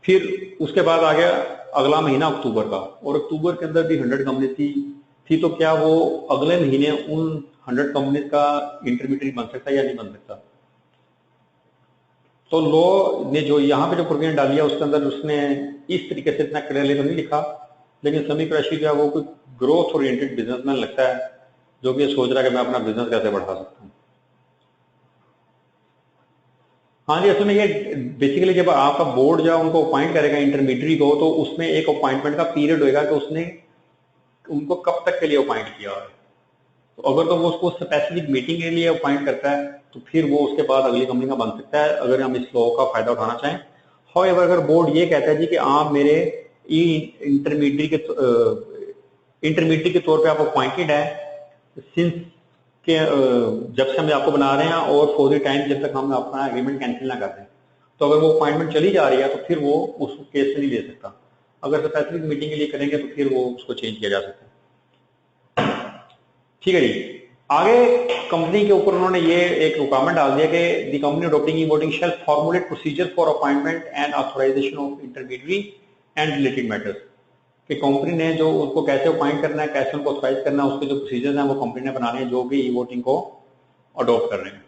फिर उसके बाद आ गया अगला महीना अक्टूबर का, और अक्टूबर के अंदर भी 100 कंपनी थी, तो क्या वो अगले महीने उन 100 कंपनीज का इंटरमीडियरी बन सकता है या नहीं बन सकता? तो लॉ ने जो यहाँ पे जो प्रोविजन डाली है उसके अंदर उसने इस तरीके से इतना क्लियरली तो नहीं लिखा, लेकिन समी क्रैशी जो है वो कोई ग्रोथ ओरिएंटेड बिजनेसमैन लगता है जो कि सोच रहा है कि मैं अपना बिजनेस कैसे बढ़ा सकता हूँ। हाँ जी, असल में ये बेसिकली जब आपका बोर्ड जो उनको अपॉइंट करेगा इंटरमीडियरी को, तो उसमें एक अपॉइंटमेंट का पीरियड होगा कि उसने उनको कब तक के लिए अपॉइंट किया है। तो अगर तो वो उसको स्पेसिफिक मीटिंग के लिए अपॉइंट करता है तो फिर वो उसके बाद अगली कंपनी का बन सकता है अगर हम इस लॉ का फायदा उठाना चाहें। हाउएवर अगर बोर्ड ये कहता है जी कि आप मेरे इंटरमीडियरी के तौर पे आप अपॉइंटेड है सिंस के जब से हम आपको बना रहे हैं और फॉर द टाइम जब तक हम अपना एग्रीमेंट कैंसिल ना कर दें, तो अगर वो अपॉइंटमेंट चली जा रही है तो फिर वो उस केस से नहीं ले सकता। अगर स्पेसिफिक मीटिंग के लिए करेंगे तो फिर वो उसको चेंज किया जा सकता है। ठीक है जी, आगे कंपनी के ऊपर उन्होंने ये एक रिक्वायरमेंट डाल दिया कि the company adopting e voting shall formulate procedure for appointment and authorisation of intermediary and related matters, कि कंपनी ने जो उनको कैसे अपॉइंट करना है, कैसे उनको ऑथराइज करना है, उसके जो प्रोसीजर्स हैं वो कंपनी ने बनाने हैं जो भी ई वोटिंग को अडॉप्ट कर रहे हैं।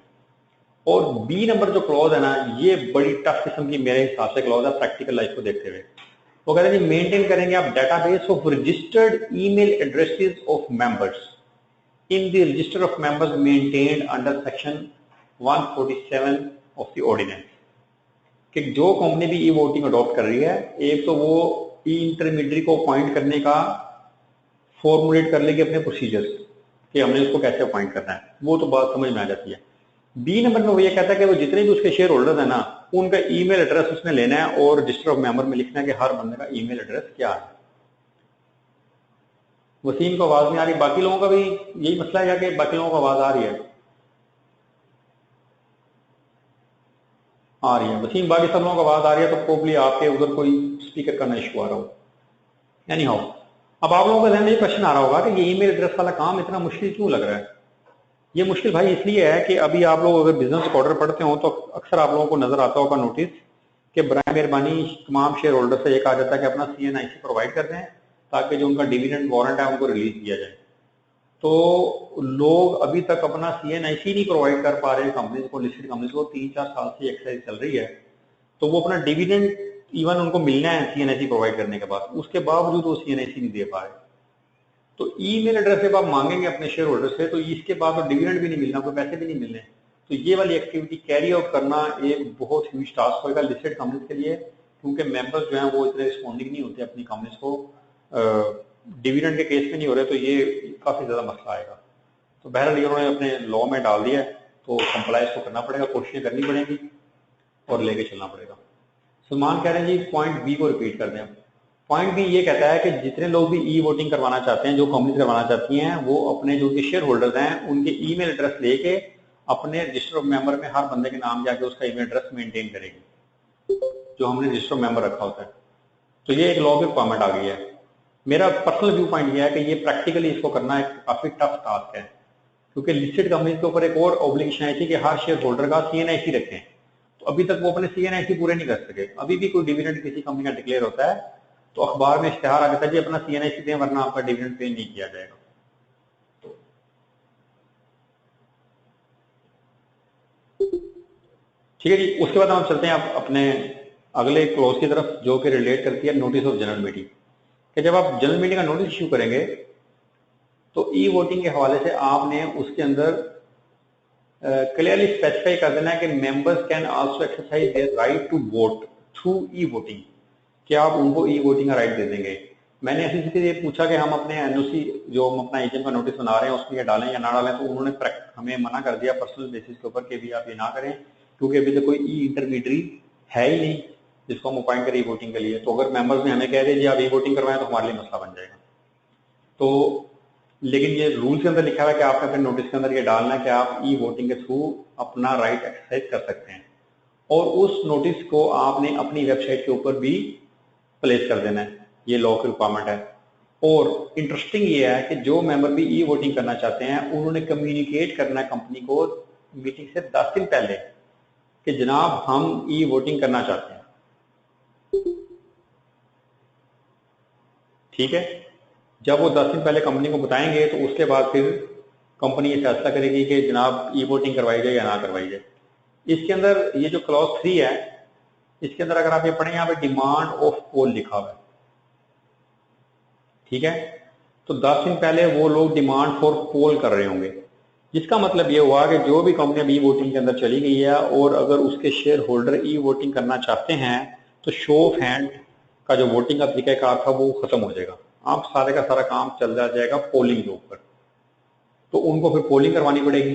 और बी नंबर जो क्लॉज है ना, ये बड़ी टफ किस्म की मेरे हिसाब से क्लॉज है प्रैक्टिकल लाइफ को देखते हुए। वो कहते हैं मेंटेन करेंगे आप database of registered email addresses of members in the register of members maintained under section 147 of the ordinance, कि जो कंपनी भी ई वोटिंग अडॉप्ट कर रही है, एक तो वो ई इंटरमीडियरी को अपॉइंट करने का फॉर्मुलेट कर लेगी अपने प्रोसीजर्स कि हमने उसको कैसे अपॉइंट करना है, वो तो बात समझ में आ जाती है। बी नंबर में वो ये कहता है कि वो जितने भी उसके शेयर होल्डर्स है ना, उनका ईमेल एड्रेस उसने लेना है और रजिस्टर ऑफ मेंबर में लिखना है कि हर बंदे का ईमेल एड्रेस क्या है। वसीम को आवाज नहीं आ रही, बाकी लोगों का भी यही मसला है या कि बाकी लोगों को आवाज आ रही है? आ रही है वसीम, बाकी सब लोगों को आवाज आ रही है, तो प्रोबली आपके उधर कोई स्पीकर का इशू आ रहा हो। यानी हो, अब आप लोगों का ध्यान में ये क्वेश्चन आ रहा होगा कि ये ईमेल एड्रेस वाला काम इतना मुश्किल क्यों लग रहा है। ये मुश्किल भाई इसलिए है कि अभी आप लोग अगर बिजनेस ऑर्डर पढ़ते हो तो अक्सर आप लोगों को नजर आता होगा नोटिस कि बराए मेहरबानी तमाम शेयर होल्डर से ये कहा जाता है कि अपना CNIC प्रोवाइड कर दें ताकि जो उनका डिविडेंड वारंट है उनको रिलीज किया जाए। तो लोग अभी तक अपना CNIC नहीं प्रोवाइड कर पा रहे कंपनीज को, लिस्टेड कंपनीज को 3-4 साल से एक्सरसाइज चल रही है। तो वो अपना डिविडेंड इवन उनको मिलना है CNIC प्रोवाइड करने के बाद, उसके बावजूद वो CNIC नहीं दे पा रहे। तो ईमेल एड्रेस जब आप मांगेंगे अपने शेयर होल्डर से तो इसके बाद तो डिविडेंड भी नहीं मिलना, कोई पैसे भी नहीं मिलने। तो ये वाली एक्टिविटी कैरी आउट करना एक बहुत ह्यूज टास्क होगा लिस्टेड कंपनीज के लिए, क्योंकि मेंबर्स जो हैं वो इतने रिस्पॉन्डिंग नहीं होते अपनी कंपनीज को, डिविडेंड के केस में नहीं हो रहे, तो ये काफी ज्यादा मसला आएगा। तो बहरहाल ये उन्होंने अपने लॉ में डाल दिया है, तो कंप्लाइंस को करना पड़ेगा, कोशिशें करनी पड़ेंगी और लेके चलना पड़ेगा। सलमान कह रहे हैं जी पॉइंट बी को रिपीट कर दें। पॉइंट बी ये कहता है कि जितने लोग भी ई वोटिंग करवाना चाहते हैं, जो कंपनी करवाना चाहती हैं, वो अपने जो उनके शेयर होल्डर्स हैं उनके ईमेल एड्रेस लेके अपने रजिस्टर ऑफ मेंबर में हर बंदे के नाम जाके उसका ईमेल एड्रेस मेंटेन करेगी जो हमने रजिस्टर ऑफ मेंबर रखा होता है। तो ये एक लॉ की रिक्वायरमेंट आ गई है। मेरा पर्सनल व्यू पॉइंट ये है कि ये प्रैक्टिकली इसको करना एक काफी टफ टास्क है, क्योंकि लिस्टेड कंपनी के ऊपर एक और ऑब्लिगेशन आई थी कि हर शेयर होल्डर का CNIC रखें। तो अभी तक वो अपने CNIC पूरे नहीं कर सके। अभी भी कोई डिविडेंड किसी कंपनी का डिक्लेयर होता है तो अखबार में इश्तेहार आ जाता है जी अपना CNIC दें वरना आपका डिविडेंड पे नहीं किया जाएगा। ठीक है जी, उसके बाद हम चलते हैं अपने अगले क्लॉज की तरफ जो कि रिलेट करती है नोटिस ऑफ जनरल मीटिंग। कि जब आप जनरल मीटिंग का नोटिस इशू करेंगे तो ई वोटिंग के हवाले से आपने उसके अंदर क्लियरली स्पेसिफाई कर देना है कि members can also exercise their right to vote through e voting, कि आप उनको ई वोटिंग का राइट दे देंगे। मैंने ऐसे ये पूछा कि हम अपने NOC जो हम अपना एजेंट का नोटिस बना रहे हैं उसमें ये डालें या ना डालें, तो उन्होंने हमें मना कर दिया पर्सनल बेसिस के ऊपर कि भी आप ये ना करें, क्योंकि अभी तक कोई ई इंटरमीडियरी है ही नहीं जिसको हम अपॉइंट करें ई वोटिंग के लिए। तो अगर मेंबर्स ने हमें कह दिया जी आप ई वोटिंग करवाएं तो हमारे लिए मसला बन जाएगा। तो लेकिन ये रूल के अंदर लिखा हुआ है कि आपने अपने नोटिस के अंदर ये डालना है कि आप ई वोटिंग के थ्रू अपना राइट एक्सरसाइज कर सकते हैं, और उस नोटिस को आपने अपनी वेबसाइट के ऊपर भी प्लेस कर देना है। ये लॉ की रिक्वायरमेंट है। और इंटरेस्टिंग ये है कि जो मेंबर भी ई वोटिंग करना चाहते हैं उन्होंने कम्युनिकेट करना है कंपनी को मीटिंग से 10 दिन पहले कि जनाब हम ई वोटिंग करना चाहते हैं। ठीक है, जब वो 10 दिन पहले कंपनी को बताएंगे तो उसके बाद फिर कंपनी ये फैसला करेगी कि जनाब ई वोटिंग करवाई जाए या ना करवाई जाए। इसके अंदर ये जो क्लॉज 3 है, इसके अंदर अगर आप ये पढ़ें, यहाँ पे डिमांड ऑफ पोल लिखा हुआ है। ठीक है, तो 10 दिन पहले वो लोग डिमांड फॉर पोल कर रहे होंगे, जिसका मतलब ये हुआ कि जो भी कंपनी ई वोटिंग के अंदर चली गई है और अगर उसके शेयर होल्डर ई वोटिंग करना चाहते हैं तो शो ऑफ हैंड का जो वोटिंग का तरीकाकार था वो खत्म हो जाएगा। आप सारे का सारा काम चल जाएगा पोलिंग के ऊपर, तो उनको फिर पोलिंग करवानी पड़ेगी।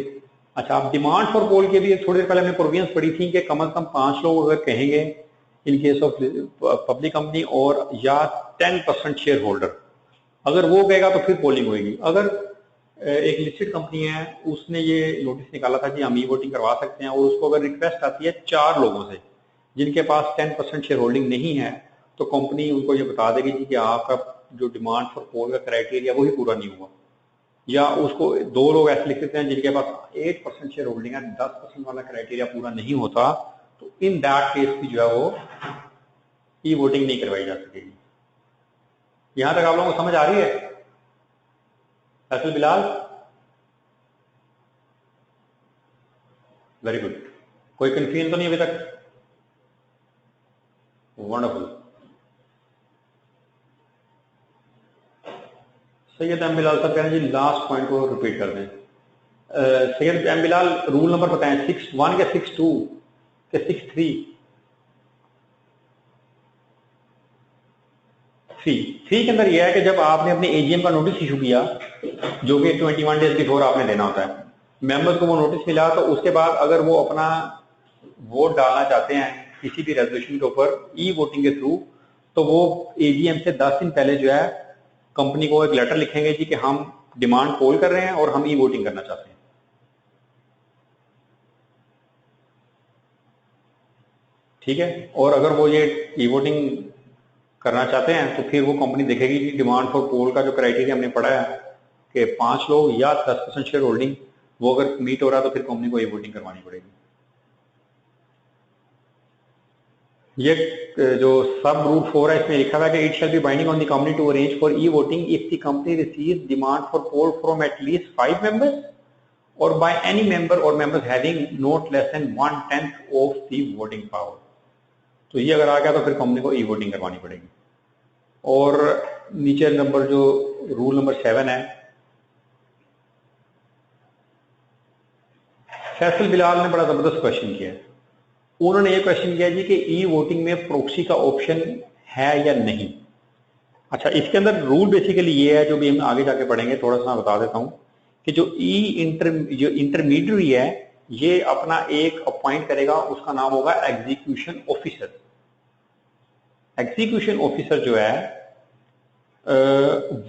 अच्छा, आप डिमांड फॉर पोल के भी थोड़ी देर पहले हमने प्रोविजंस पढ़ी थी कि कम से कम 5 लोग अगर कहेंगे इन केस ऑफ पब्लिक कंपनी और या 10% शेयर होल्डर, अगर वो कहेगा तो फिर पोलिंग होगी। अगर एक लिस्टेड कंपनी है उसने ये नोटिस निकाला था कि हम ई वोटिंग करवा सकते हैं और उसको अगर रिक्वेस्ट आती है 4 लोगों से जिनके पास 10% शेयर होल्डिंग नहीं है, तो कंपनी उनको ये बता देगी कि आपका जो डिमांड फॉर पोल का क्राइटेरिया वही पूरा नहीं हुआ। या उसको 2 लोग ऐसे लिख देते हैं जिनके पास 8% शेयर होल्डिंग है, 10% वाला क्राइटेरिया पूरा नहीं होता, तो इन दैट केस भी जो है वो ई वोटिंग नहीं करवाई जा सकेगी। यहां तक आप लोगों को समझ आ रही है? Faisal Bilal, very good. कोई कंफ्यूजन तो नहीं अभी तक? वंडरफुल। सैयद एम बिलाल साहब कह रहे हैं जी लास्ट पॉइंट को रिपीट कर दें। Syed M Bilal rule number बताएं, 6(1) के 6(2) के 6(3)? 3 के अंदर यह है कि जब आपने अपने एजीएम का नोटिस इशू किया जो कि 21 डेज बिफोर आपने देना होता है, मेंबर्स को वो नोटिस मिला, तो उसके बाद अगर वो अपना वोट डालना चाहते हैं किसी भी रेजोल्यूशन के ऊपर ई वोटिंग के थ्रू, तो वो एजीएम से 10 दिन पहले जो है कंपनी को एक लेटर लिखेंगे जी कि हम डिमांड पोल कर रहे हैं और हम ई वोटिंग करना चाहते हैं। ठीक है, और अगर वो ये ई वोटिंग करना चाहते हैं तो फिर वो कंपनी देखेगी कि डिमांड फॉर पोल का जो क्राइटेरिया हमने पढ़ा है कि 5 लोग या 10% शेयर होल्डिंग, वो अगर मीट हो रहा तो फिर कंपनी को ई वोटिंग करवानी पड़ेगी। ये जो सब रूल 4 है इसमें लिखा हुआ है कि it shall be binding on the company to arrange for e voting if the company receives demand for poll from at least 5 members और बाय एनी मेंबर और members having not less than 1/10 of the voting power. तो ये अगर आ गया तो फिर company को e voting करवानी पड़ेगी। और नीचे नंबर जो रूल नंबर 7 है, फैसल बिलाल ने बड़ा जबरदस्त क्वेश्चन किया है। उन्होंने ये क्वेश्चन किया जी कि ई वोटिंग में प्रोक्सी का ऑप्शन है या नहीं। अच्छा, इसके अंदर रूल बेसिकली ये है, जो भी हम आगे जाके पढ़ेंगे, थोड़ा सा बता देता हूं कि जो जो इंटरमीडियरी है ये अपना एक अपॉइंट करेगा, उसका नाम होगा एग्जीक्यूशन ऑफिसर। एग्जीक्यूशन ऑफिसर जो है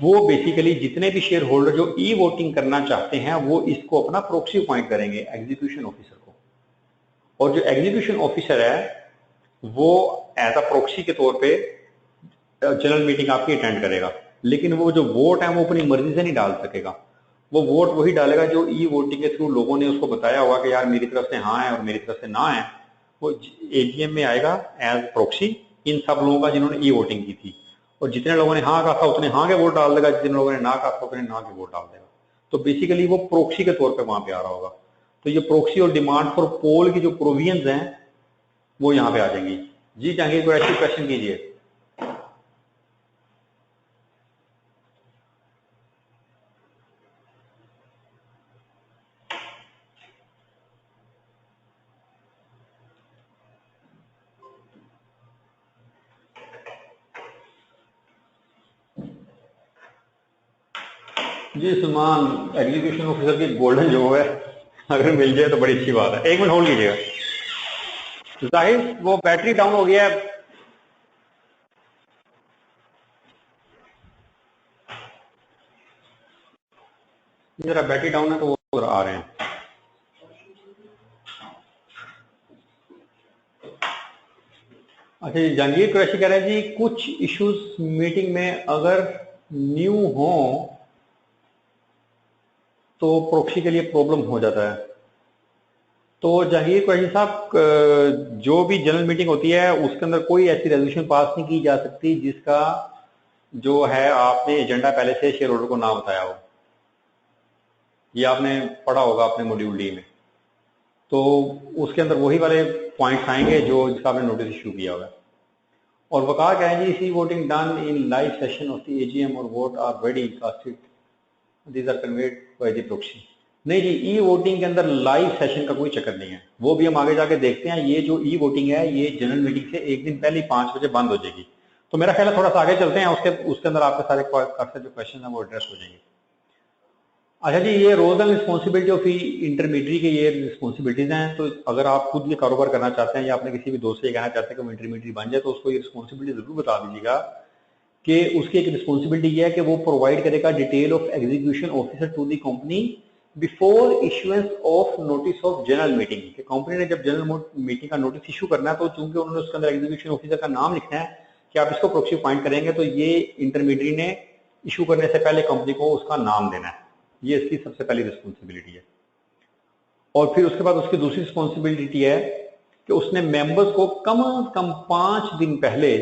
वो बेसिकली जितने भी शेयर होल्डर जो ई वोटिंग करना चाहते हैं वो इसको अपना प्रोक्सी अपॉइंट करेंगे, एग्जीक्यूशन ऑफिसर को। और जो एग्जीक्यूशन ऑफिसर है वो एज अ प्रोक्सी के तौर पे जनरल मीटिंग आपकी अटेंड करेगा, लेकिन वो जो वोट है वो अपनी मर्जी से नहीं डाल सकेगा। वो वोट वही डालेगा जो ई वोटिंग के थ्रू लोगों ने उसको बताया होगा कि यार मेरी तरफ से हाँ है और मेरी तरफ से ना है। वो एजीएम में आएगा एज प्रोक्सी इन सब लोगों का जिन्होंने ई वोटिंग की थी, और जितने लोगों ने हाँ कहा था उतने हाँ के वोट डाल देगा, जितने लोगों ने ना कहा था उतने ना के वोट डाल देगा। तो बेसिकली वो प्रोक्सी के तौर पे वहां पे आ रहा होगा। तो ये प्रोक्सी और डिमांड फॉर पोल की जो प्रोविजंस हैं वो यहाँ पे आ जाएंगी। जी जहांगीर, कोई ऐसी क्वेश्चन कीजिए। जी सलमान, एग्जीक्यूशन ऑफिसर की गोल्डन जॉब है, अगर मिल जाए तो बड़ी अच्छी बात है। 1 मिनट होल्ड कीजिएगा। जाहिर वो बैटरी डाउन हो गया है। जरा बैटरी डाउन है तो वो आ रहे हैं। अच्छा जी, जहांगीर कुरैशी कह रहे हैं जी कुछ इश्यूज मीटिंग में अगर न्यू हो तो प्रोक्सी के लिए प्रॉब्लम हो जाता है। तो जहांगीर कुरैशी साहब, जो भी जनरल मीटिंग होती है उसके अंदर कोई ऐसी रेजोल्यूशन पास नहीं की जा सकती जिसका जो है आपने एजेंडा पहले से शेयर होल्डर को ना बताया हो। ये आपने पढ़ा होगा अपने मॉड्यूल डी में। तो उसके अंदर वही वाले पॉइंट्स आएंगे जो जिसका आपने नोटिस इशू किया होगा। और वकार कहें जी see voting done in live session of the AGM और vote are ready casted, these are conveyed by the proxy. नहीं जी, ई वोटिंग के अंदर लाइव सेशन का कोई चक्कर नहीं है, वो भी हम आगे जाके देखते हैं। ये जो ई वोटिंग है ये जनरल मीटिंग से एक दिन पहले 5 बजे बंद हो जाएगी। तो मेरा ख्याल है थोड़ा सा आगे चलते हैं, उसके अंदर आपके सारे जो क्वेश्चन है वो एड्रेस हो जाएंगे। अच्छा जी, ये role and responsibility of intermediary के ये रिस्पॉन्सिबिलिटीज हैं। तो अगर आप खुद ये कारोबार करना चाहते हैं या अपने किसी भी दोस्त से कहना चाहते हैं कि वो इंटरमीडियरी बन जाए, तो उसको ये रिस्पॉन्सिबिलिटी जरूर बता दीजिएगा कि उसकी एक रिस्पॉन्सिबिलिटी ये है कि वो प्रोवाइड करेगा detail of execution officer to the company before issuance of notice of general meeting. कि कंपनी ने जब जनरल मीटिंग का नोटिस इशू करना है तो चूंकि उन्होंने उसके अंदर एग्जीक्यूशन ऑफिसर का नाम लिखना है कि आप इसको प्रोक्सी अपॉइंट करेंगे, तो ये इंटरमीडियरी ने इशू करने से पहले कंपनी को उसका नाम देना है। ये इसकी सबसे पहली रिस्पॉन्सिबिलिटी है। और फिर उसके बाद उसकी दूसरी रिस्पॉन्सिबिलिटी है कि उसने मेंबर्स को कम से कम 5 दिन पहले,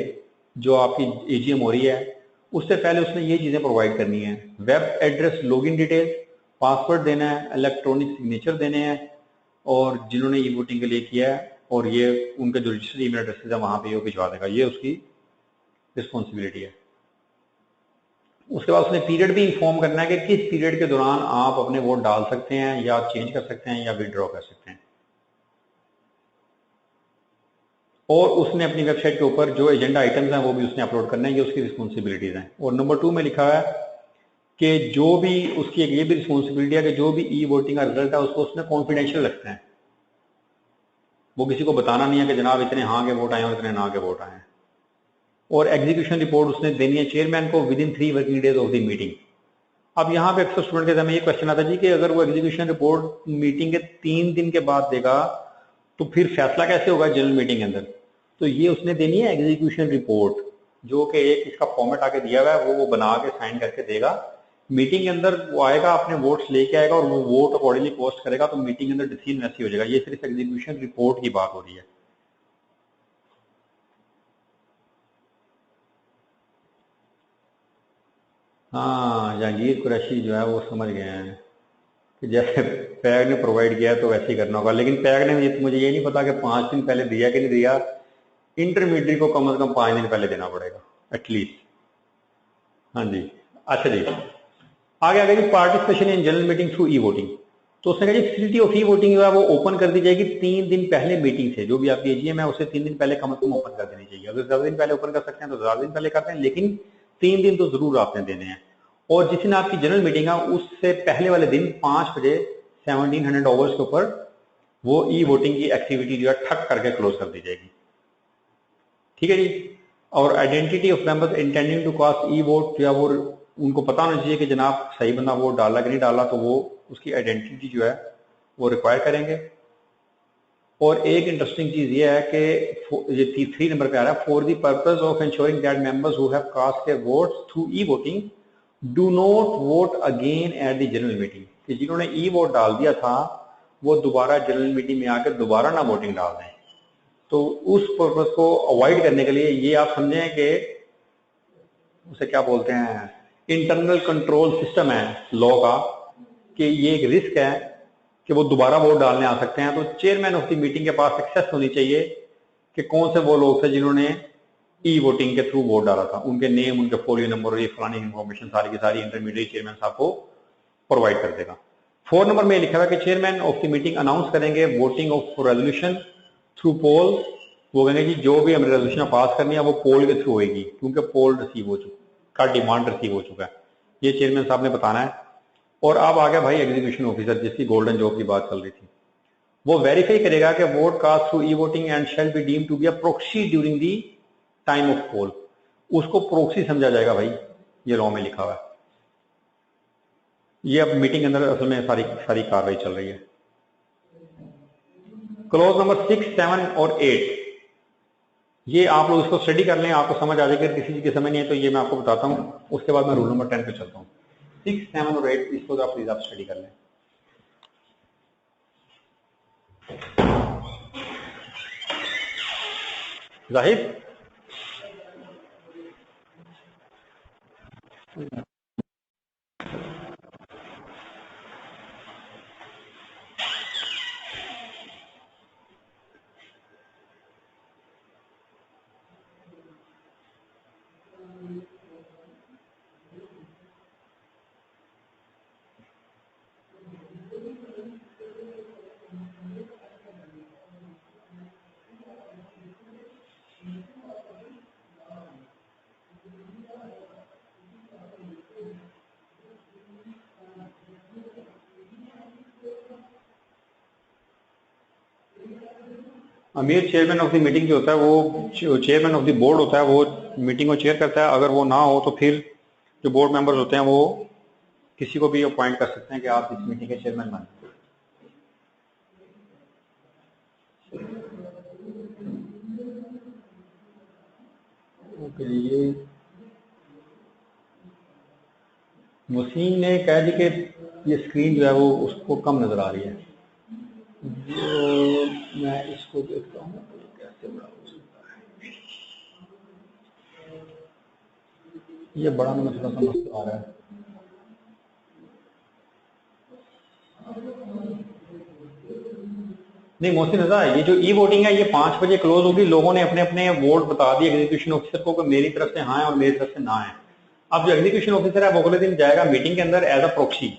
जो आपकी एजीएम हो रही है उससे पहले उसने ये चीजें प्रोवाइड करनी है। Web address, login detail, password देना है, इलेक्ट्रॉनिक सिग्नेचर देने हैं, और जिन्होंने ई वोटिंग के लिए किया है और ये उनके जो रजिस्टर्ड ईमेल एड्रेसेस है वहां पे वो भिजवा देगा। ये उसकी रिस्पॉन्सिबिलिटी है। उसके बाद उसने पीरियड भी इंफॉर्म करना है कि किस पीरियड के दौरान आप अपने वोट डाल सकते हैं या चेंज कर सकते हैं या विड्रॉ कर सकते हैं। और उसने अपनी वेबसाइट के ऊपर जो एजेंडा आइटम्स हैं वो भी उसने अपलोड करना है। ये उसकी रिस्पॉन्सिबिलिटीज हैं। और नंबर 2 में लिखा है कि जो भी उसकी एक ये भी रिस्पॉन्सिबिलिटी है कि जो भी ई वोटिंग का रिजल्ट है उसको उसने कॉन्फिडेंशियल रखना है। वो किसी को बताना नहीं है कि जनाब इतने हाँ के वोट आए और इतने ना के वोट आए। और एग्जीक्यूशन रिपोर्ट उसने देनी है चेयरमैन को with in 3 working days of the meeting. अब यहाँ पे अक्सर स्टूडेंट के समय ये क्वेश्चन आता है जी कि अगर वो एग्जीक्यूशन रिपोर्ट मीटिंग के 3 दिन के बाद देगा तो फिर फैसला कैसे होगा जनरल मीटिंग के अंदर। तो ये उसने देनी है एग्जीक्यूशन रिपोर्ट, जो कि एक इसका फॉर्मेट आके दिया हुआ है, वो बना के साइन करके देगा। मीटिंग के अंदर वो आएगा, अपने वोट्स लेके आएगा और वो वोट अकॉर्डिंगली पोस्ट करेगा, तो मीटिंग के अंदर डिसीजन वैसे हो जाएगा। ये सिर्फ एग्जीक्यूशन रिपोर्ट की बात हो रही है। हाँ, जहांगीर कुरैशी जो है वो समझ गए हैं कि जैसे पैग ने प्रोवाइड किया है तो वैसे ही करना होगा। लेकिन पैग ने मुझे ये नहीं पता कि 5 दिन पहले दिया कि नहीं दिया। इंटरमीडिएट को कम से कम 5 दिन पहले देना पड़ेगा एटलीस्ट। हाँ जी, अच्छा जी, आगे आगे जी participation in general meeting through e voting. तो उसने कहा जी फैसिलिटी ऑफ ई वोटिंग जो है वो ओपन कर दी जाएगी 3 दिन पहले मीटिंग से। जो भी आपकी एजीएम है उसे 3 दिन पहले कम से कम ओपन कर देनी चाहिए। अगर 10 दिन पहले ओपन कर सकते हैं तो 10 दिन पहले करते हैं, लेकिन 3 दिन तो जरूर आपने देने हैं। और जिस दिन आपकी जनरल मीटिंग है उससे पहले वाले दिन 5 बजे 1700 आवर्स के ऊपर वो ई वोटिंग की एक्टिविटी जो है ठक करके क्लोज कर दी जाएगी। ठीक है जी। और identity of members intending to cast e vote जो है वो उनको पता होना चाहिए कि जनाब सही बंदा वोट डाला कि नहीं डाला, तो वो उसकी आइडेंटिटी जो है वो रिक्वायर करेंगे। और एक इंटरेस्टिंग चीज ये है कि ये 3 नंबर पे आ रहा है, for the purpose of ensuring that members who have cast their votes through e voting do not vote again at the general meeting. कि जिन्होंने ई वोट डाल दिया था वो दोबारा जनरल मीटिंग में आकर दोबारा ना वोटिंग डाल दें। तो उस पर्पस को अवॉइड करने के लिए ये आप समझें कि उसे क्या बोलते हैं, इंटरनल कंट्रोल सिस्टम है लॉ का, कि ये एक रिस्क है कि वो दोबारा वोट डालने आ सकते हैं। तो चेयरमैन ऑफ द मीटिंग के पास एक्सेस होनी चाहिए कि कौन से वो लोग थे जिन्होंने ई वोटिंग के थ्रू वोट डाला था, उनके नेम, उनके फोलियो नंबर और ये फलानी इन्फॉर्मेशन सारी की सारी इंटरमीडिएट चेयरमैन साहब को प्रोवाइड कर देगा। 4 नंबर में लिखा हुआ है कि chairman of the meeting announce करेंगे वोटिंग ऑफ रेजोल्यूशन थ्रू पोल। वो कहेंगे जी जो भी हमें रेजोल्यूशन पास करनी है वो पोल के थ्रू होगी, क्योंकि पोल रिसीव हो चुका का डिमांड रिसीव हो चुका है, ये चेयरमैन साहब ने बताना है। और अब आ गया भाई एग्जीक्यूशन ऑफिसर, जिसकी गोल्डन जॉब की बात चल रही थी। वो वेरीफाई करेगा कि vote cast through e voting and shall be deemed to be a proxy during the time of poll. उसको प्रोक्सी समझा जाएगा भाई, ये लॉ में लिखा हुआ है। ये अब मीटिंग के अंदर असल में सारी कार्रवाई चल रही है। क्लॉज नंबर 6, 7 और 8 ये आप लोग इसको स्टडी कर लें, आपको समझ आ जाएगी। किसी चीज के समझ नहीं है तो ये मैं आपको बताता हूँ, उसके बाद मैं रूल नंबर 10 पे चलता हूँ। 6, 7 और 8 इसको आप प्लीज आप स्टडी कर लें। जाहिद अमीर चेयरमैन ऑफ द मीटिंग जो होता है वो चेयरमैन ऑफ द बोर्ड होता है, वो मीटिंग को चेयर करता है। अगर वो ना हो तो फिर जो बोर्ड मेंबर्स होते हैं वो किसी को भी अपॉइंट कर सकते हैं कि आप इस मीटिंग के चेयरमैन बने। ये मुसीन ने कह दी कि ये स्क्रीन जो है वो उसको कम नजर आ रही है। जो मैं इसको देखता हूँ तो कैसे बड़ा हो सकता है। ये बड़ा मुझे थोड़ा समझ आ रहा है। नहीं मोहसिन रजा, ये जो ई वोटिंग है ये 5 बजे क्लोज होगी। लोगों ने अपने अपने वोट बता दिए एग्जीक्यूशन ऑफिसर को कि मेरी तरफ से हाँ है और मेरी तरफ से ना है। अब जो एग्जीक्यूशन ऑफिसर है वो अगले दिन जाएगा मीटिंग के अंदर एज अ प्रोक्सी।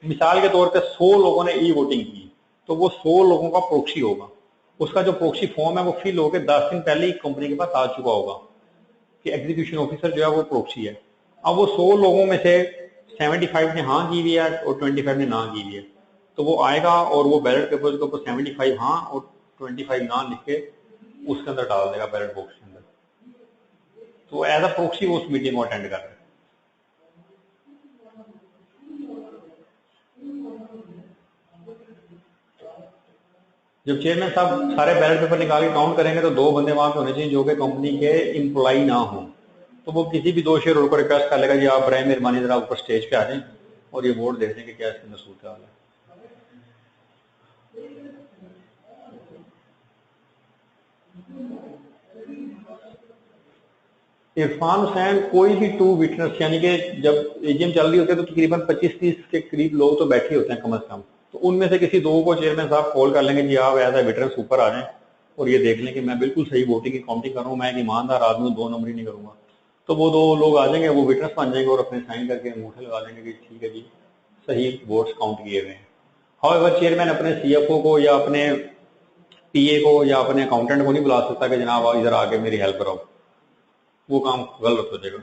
मिसाल के तौर पे 100 लोगों ने ई वोटिंग की तो वो 100 लोगों का प्रोक्सी होगा। उसका जो प्रोक्सी फॉर्म है वो फिल होकर 10 दिन पहले ही कंपनी के पास आ चुका होगा कि एग्जीक्यूशन ऑफिसर जो है वो प्रोक्सी है। अब वो 100 लोगों में से 75 ने हाँ की हुई है और 25 ने ना की हुई है, तो वो आएगा और वो बैलेट पेपर के ऊपर 75 हाँ और 25 ना लिख के उसके अंदर डाल देगा बैलेट बॉक्स के अंदर। तो एज अ प्रोक्सी वो उस मीटिंग को अटेंड कर रहे हैं। जब चेयरमैन साहब सारे बैलेट पेपर निकाल के काउंट करेंगे तो 2 बंदे वहां पे होने चाहिए जो कि कंपनी के एम्प्लॉई ना हो। तो वो किसी भी 2 शेयर होल्डर को रिक्वेस्ट कर लेगा जी आप बराए मेहरबानी जरा ऊपर स्टेज पे आ जाएं और ये वोट देख लें कि क्या इसके अंदर सूरत हाल है। इरफान हुसैन कोई भी 2 विटनेस, यानी कि जब एजीएम चल रही होती है तो तकरीबन 25-30 के करीब लोग तो बैठे होते हैं कम से कम, तो उनमें से किसी 2 को चेयरमैन साहब कॉल कर लेंगे जी आप एज ए विटनेस ऊपर आ जाएं और ये देख लें कि मैं बिल्कुल सही वोटिंग की काउंटिंग कर रहा हूँ, मैं एक ईमानदार आदमी 2 नंबर ही नहीं करूंगा। तो वो 2 लोग आ जाएंगे, वो विटनेस बन जाएंगे और अपने साइन करके अंगूठे लगा देंगे कि ठीक है जी सही वोट्स काउंट किए हुए हैं। हाउएवर चेयरमैन अपने सीएफओ को या अपने पीए को या अपने अकाउंटेंट को नहीं बुला सकता कि जनाब इधर आके मेरी हेल्प कराओ, वो काम गलत हो जाएगा।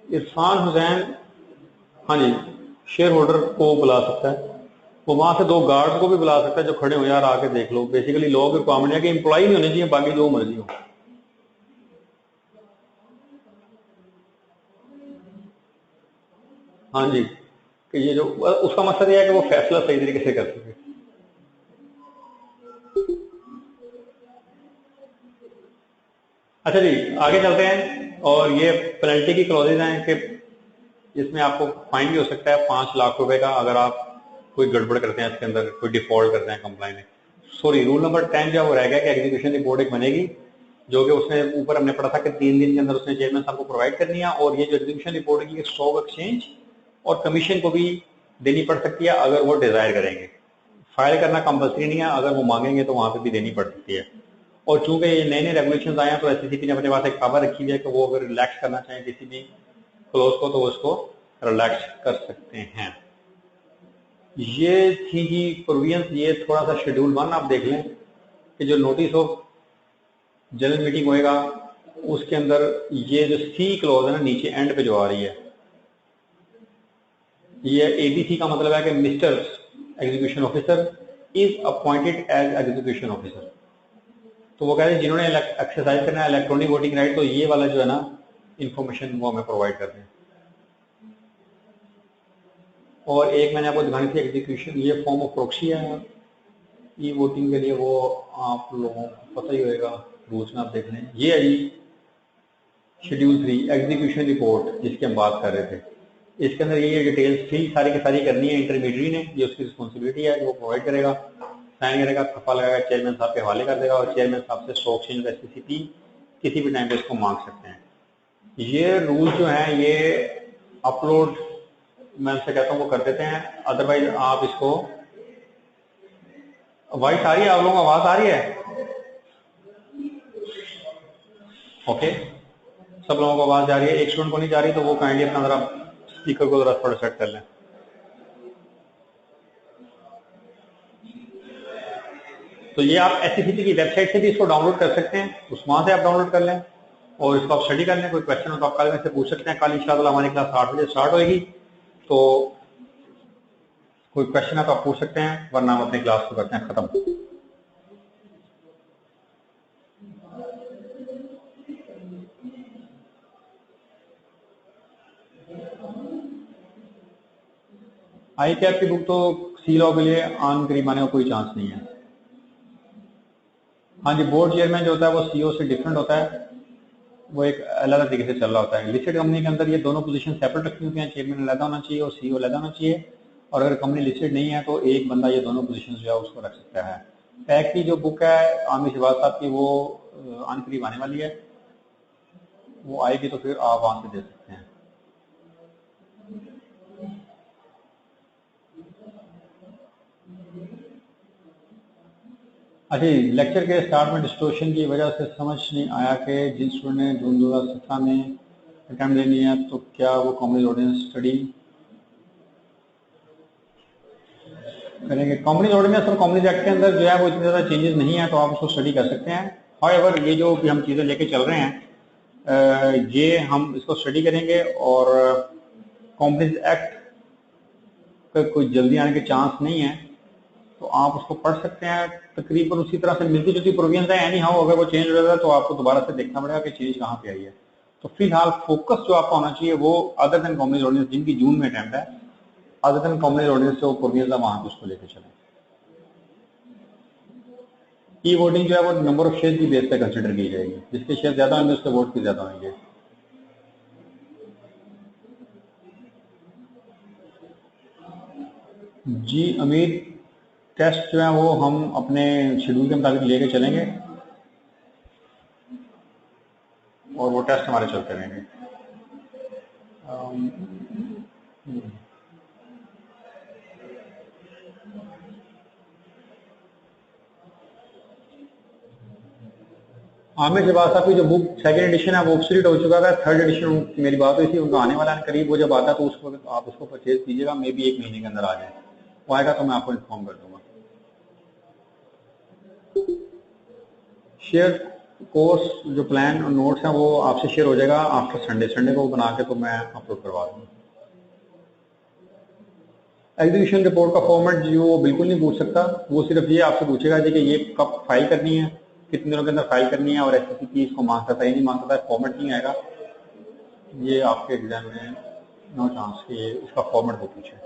इरफान हुसैन हाँ जी शेयर होल्डर को बुला सकता है, वो वहां से 2 गार्ड को भी बुला सकता है जो खड़े हो यार आके देख लो। बेसिकली लॉ की रिक्वायरमेंट है कि एम्प्लॉय नहीं होने चाहिए, बाकी जो मर्जी हो। हाँ जी कि ये जो उसका मकसद ये है कि वो फैसला सही तरीके से कर सके। अच्छा जी आगे चलते हैं, और ये पेनल्टी की क्लॉजेज हैं कि इसमें आपको फाइन भी हो सकता है 5 लाख रुपए का अगर आप कोई गड़बड़ करते हैं, इसके अंदर कोई डिफॉल्ट करते हैं कंप्लाई में। सॉरी रूल नंबर 10 जो वो रह गया कि एग्जीक्यूशन रिपोर्ट एक बनेगी जो कि उसने ऊपर हमने पढ़ा था कि 3 दिन के अंदर उसने चेयरमैन साहब को प्रोवाइड करनी है, और ये जो एग्जीक्यूशन रिपोर्ट की स्टॉक एक्सचेंज और कमीशन को भी देनी पड़ सकती है अगर वो डिजायर करेंगे। फाइल करना कंपलसरी नहीं है, अगर वो मांगेंगे तो वहां पे भी देनी पड़ सकती है। और चूंकि ये नए नए रेगुलेशन आए हैं तो एससीसीपी ने अपने पास एक पावर रखी हुई है कि वो अगर रिलैक्स करना चाहें किसी भी क्लोज को तो उसको रिलैक्स कर सकते हैं। ये थी जी प्रोविजंस। ये थोड़ा सा शेड्यूल 1 आप देख लें कि जो नोटिस ऑफ जनरल मीटिंग होएगा उसके अंदर ये जो सी क्लॉज है ना नीचे एंड पे जो आ रही है, ये एबीसी का मतलब है कि mister execution officer is appointed as execution officer. तो वो कहते हैं जिन्होंने एक्सरसाइज करना है इलेक्ट्रॉनिक वोटिंग राइट, तो ये वाला जो है ना इंफॉर्मेशन वो हमें प्रोवाइड करते हैं। और एक मैंने आपको दिखानी थी एग्जीक्यूशन, ये फॉर्म ऑफ प्रोक्सी है ई वोटिंग के लिए, वो आप लोगों को पता ही होगा, रूल्स में आप देख लें। ये है जी शेड्यूल 3 एग्जीक्यूशन रिपोर्ट जिसकी हम बात कर रहे थे। इसके अंदर ये डिटेल्स थी सारी की सारी करनी है इंटरमीडियरी ने, ये उसकी रिस्पॉन्सिबिलिटी है, वो प्रोवाइड करेगा, साइन करेगा, खफा लगाएगा, चेयरमैन साहब के हवाले कर देगा और चेयरमैन साहब से स्टॉक एक्सचेंज का एससीसीपी किसी भी टाइम पे इसको मांग सकते हैं। ये रूल जो हैं ये अपलोड मैं उनसे कहता हूँ वो कर देते हैं, अदरवाइज आप इसको वॉइस आ रही है, आप लोगों को आवाज आ रही है? ओके सब लोगों को आवाज जा रही है, एक स्टूडेंट को नहीं जा रही तो वो काइंडली अपना जरा स्पीकर को जरा थोड़ा सेट कर लें। तो ये आप एससीसीपी की वेबसाइट से भी इसको डाउनलोड कर सकते हैं, उस वहां से आप डाउनलोड कर लें और इसको आप स्टडी कर लें। कोई क्वेश्चन हो तो आप कल में से पूछ सकते हैं। कल इंशाल्लाह हमारी क्लास 8 बजे स्टार्ट होगी, तो कोई क्वेश्चन है तो आप पूछ सकते हैं, वरना हम अपनी क्लास को करते हैं खत्म। आई कैप की बुक तो सी लॉ के लिए ऑन करीब आने का कोई चांस नहीं है। हाँ जी बोर्ड चेयरमैन जो होता है वो सीईओ से डिफरेंट होता है, वो एक अलग तरीके से चल रहा होता है। लिस्टेड कंपनी के अंदर ये दोनों पोजीशन सेपरेट रखी होती हैं, चेयरमैन अलग होना चाहिए और सीईओ अलग होना चाहिए, और अगर कंपनी लिस्टेड नहीं है तो एक बंदा ये दोनों पोजीशन जो है उसको रख सकता है। पैक की जो बुक है आमिर शहबाज साहब की वो आन करीब आने वाली है, वो आएगी तो फिर आप वहां से दे सकते हैं। अच्छा, लेक्चर के स्टार्ट में डिस्टोर्शन की वजह से समझ नहीं आया कि जिन स्टूडेंट ने जून 2017 में अटैम्प्ट लेनी है तो क्या वो कॉमन ऑर्डिनेंस स्टडी करेंगे। कॉमन ऑर्डिनेंस और कॉमन एक्ट के अंदर जो है वो इतने ज़्यादा चेंजेस नहीं है, तो आप उसको स्टडी कर सकते हैं। हाउएवर ये जो भी हम चीज़ें लेके चल रहे हैं, ये हम इसको स्टडी करेंगे और कॉमन एक्ट का कोई जल्दी आने के चांस नहीं है, तो आप उसको पढ़ सकते हैं। तकरीबन उसी तरह से मिलती जुलती प्रोविजंस है। एनी हाउ अगर वो चेंज हो जाता है तो आपको दोबारा से देखना पड़ेगा कि चेंज कहाँ पे आई है। तो फिलहाल फोकस जो आपका होना चाहिए वो अदर देन कॉमन ऑर्डिनेंस, जिनकी जून में अटेम्प्ट है, अदर देन कॉमन ऑर्डिनेंस जो प्रोविजंस है वहां पे उसको लेके चलें। ई वोटिंग जो है वो नंबर ऑफ शेयर की बेस पे कंसिडर की जाएगी, जिसके शेयर ज्यादा होंगे उसके वोट भी ज्यादा होंगे। जी अमीर, टेस्ट जो है वो हम अपने शेड्यूल के मुताबिक लेके चलेंगे और वो टेस्ट हमारे चलते रहेंगे। आमिर शहबाज साहब की जो बुक सेकंड एडिशन है वो ऑब्सोलीट हो चुका है। थर्ड एडिशन मेरी बात हुई थी, उनका आने वाला है करीब। वो जब आता है तो उसको आप उसको परचेज कीजिएगा, मे बी 1 महीने के अंदर आ जाए। वो आएगा तो मैं आपको इन्फॉर्म कर दूंगा। शेयर कोर्स जो प्लान और नोट्स हैं वो आपसे शेयर हो जाएगा आफ्टर संडे। संडे को बना के तो मैं अपलोड करवा दूंगा। एग्जीक्यूशन रिपोर्ट का फॉर्मेट जो वो बिल्कुल नहीं पूछ सकता, वो सिर्फ ये आपसे पूछेगा जी कि ये कब फाइल करनी है, कितने दिनों के अंदर फाइल करनी है, और एसएससी की इसको मांग सकता है, नहीं मांग सकता है, फॉर्मेट नहीं आएगा। ये आपके एग्जाम में नो चांस कि इसका फॉर्मेट वो पूछे।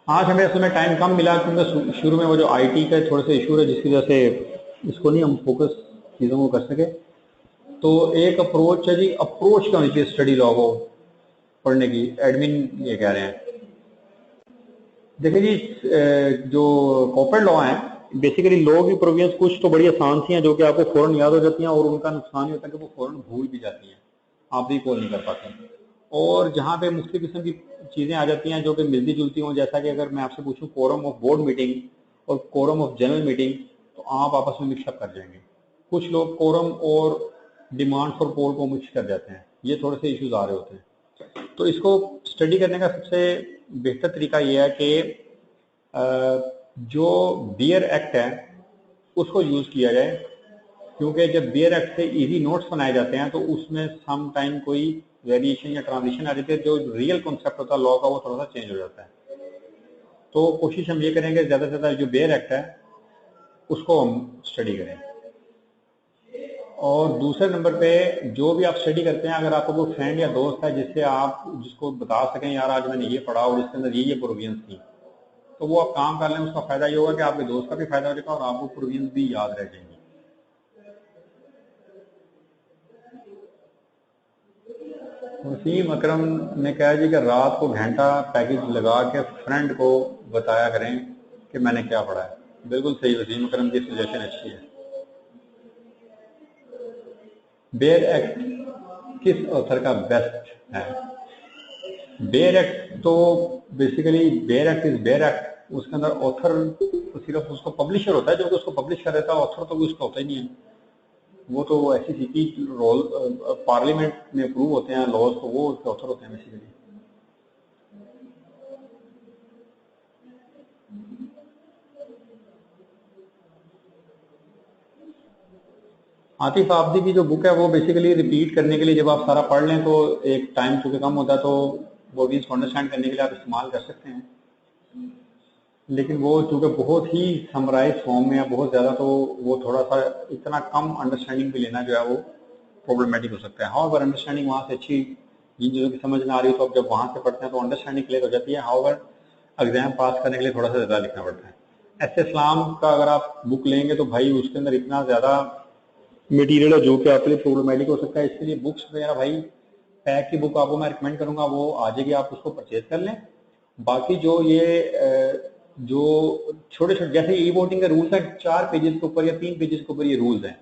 आज हमें असल में टाइम कम मिला क्योंकि शुरू में वो जो आईटी का थोड़े से इशू है जिसकी वजह से इसको नहीं हम फोकस चीज़ों को कर सके। तो एक अप्रोच है जी, अप्रोच क्या होनी चाहिए स्टडी लॉ को पढ़ने की, एडमिन ये कह रहे हैं। देखिए जी, जो कॉर्पोरेट लॉ है बेसिकली लॉ की प्रोविजंस कुछ तो बड़ी आसान सी हैं जो कि आपको फौरन याद हो जाती हैं, और उनका नुकसान ये होता है कि वो फौरन भूल भी जाती हैं, आप रिकॉल नहीं कर पाते। और जहाँ पे मुख्तलिफ किस्म की चीज़ें आ जाती हैं जो कि मिलती जुलती हों, जैसा कि अगर मैं आपसे पूछूं कोरम ऑफ बोर्ड मीटिंग और कोरम ऑफ जनरल मीटिंग, तो आप आपस में मिक्सअप कर जाएंगे। कुछ लोग कोरम और डिमांड फॉर पोल को मिक्स कर जाते हैं, ये थोड़े से इश्यूज आ रहे होते हैं। तो इसको स्टडी करने का सबसे बेहतर तरीका ये है कि जो बियर एक्ट है उसको यूज किया जाए, क्योंकि जब बियर एक्ट से इजी नोट्स बनाए जाते हैं तो उसमें सम टाइम कोई वेरिएशन या ट्रांजिशन आ जाती है, जो रियल कॉन्सेप्ट होता है लॉ का वो थोड़ा सा चेंज हो जाता है। तो कोशिश हम ये करेंगे ज्यादा से ज्यादा जो बियर एक्ट है उसको हम स्टडी करें। और दूसरे नंबर पे जो भी आप स्टडी करते हैं, अगर आपको कोई फ्रेंड या दोस्त है जिससे आप जिसको बता सकें यार आज मैंने ये पढ़ा और इसके अंदर ये प्रोविजंस थी, तो वो आप काम कर लें। उसका फायदा ये होगा कि आपके दोस्त का भी फायदा हो जाएगा और आपको प्रोविजंस भी याद रह जाएंगी। वसीम अकरम ने कहा जी कि रात को घंटा पैकेज लगा के फ्रेंड को बताया करें कि मैंने क्या पढ़ा है। बिल्कुल सही वसीम अकरम की सजेशन अच्छी है। बेयर एक्ट किस ऑथर का बेस्ट है? बेयर एक्ट तो basically bare act is bare act, उसके अंदर ऑथर तो सिर्फ उसको पब्लिशर होता है जो कि उसको पब्लिश कर देता है, ऑथर तो उसका होता ही नहीं है। वो तो एसईसी की रोल पार्लियामेंट में अप्रूव होते हैं लॉज, तो वो उसके ऑथर होते हैं बेसिकली। आतिफ आफदी की जो बुक है वो बेसिकली रिपीट करने के लिए जब आप सारा पढ़ लें तो एक टाइम चूंकि कम होता है तो वो भी इसको अंडरस्टैंड करने के लिए आप इस्तेमाल कर सकते हैं, लेकिन वो चूंकि बहुत ही समराइज फॉर्म में है बहुत ज़्यादा, तो वो थोड़ा सा इतना कम अंडरस्टैंडिंग भी लेना जो है वो प्रॉब्लमेटिक हो सकता है। हाउएवर अंडरस्टैंडिंग वहाँ से अच्छी, जिन चीज़ों की समझ में आ रही हो तो अब जब वहाँ से पढ़ते हैं तो अंडरस्टैंडिंग क्लियर हो जाती है। हाउएवर एग्जाम पास करने के लिए थोड़ा सा ज़्यादा लिखना पड़ता है। ऐसे इस्लाम का अगर आप बुक लेंगे तो भाई उसके अंदर इतना ज़्यादा मटेरियल है जो कि आपके लिए प्रॉब्लमेटिक हो सकता है। इसके लिए बुक्स वगैरह भाई पैक की बुक आपको मैं रिकमेंड करूंगा, वो आ जाएगी, आप उसको परचेज कर लें। बाकी जो ये जो छोटे छोटे जैसे ई वोटिंग के रूल्स हैं 4 पेजेस के ऊपर या 3 पेजेस के ऊपर ये रूल्स हैं,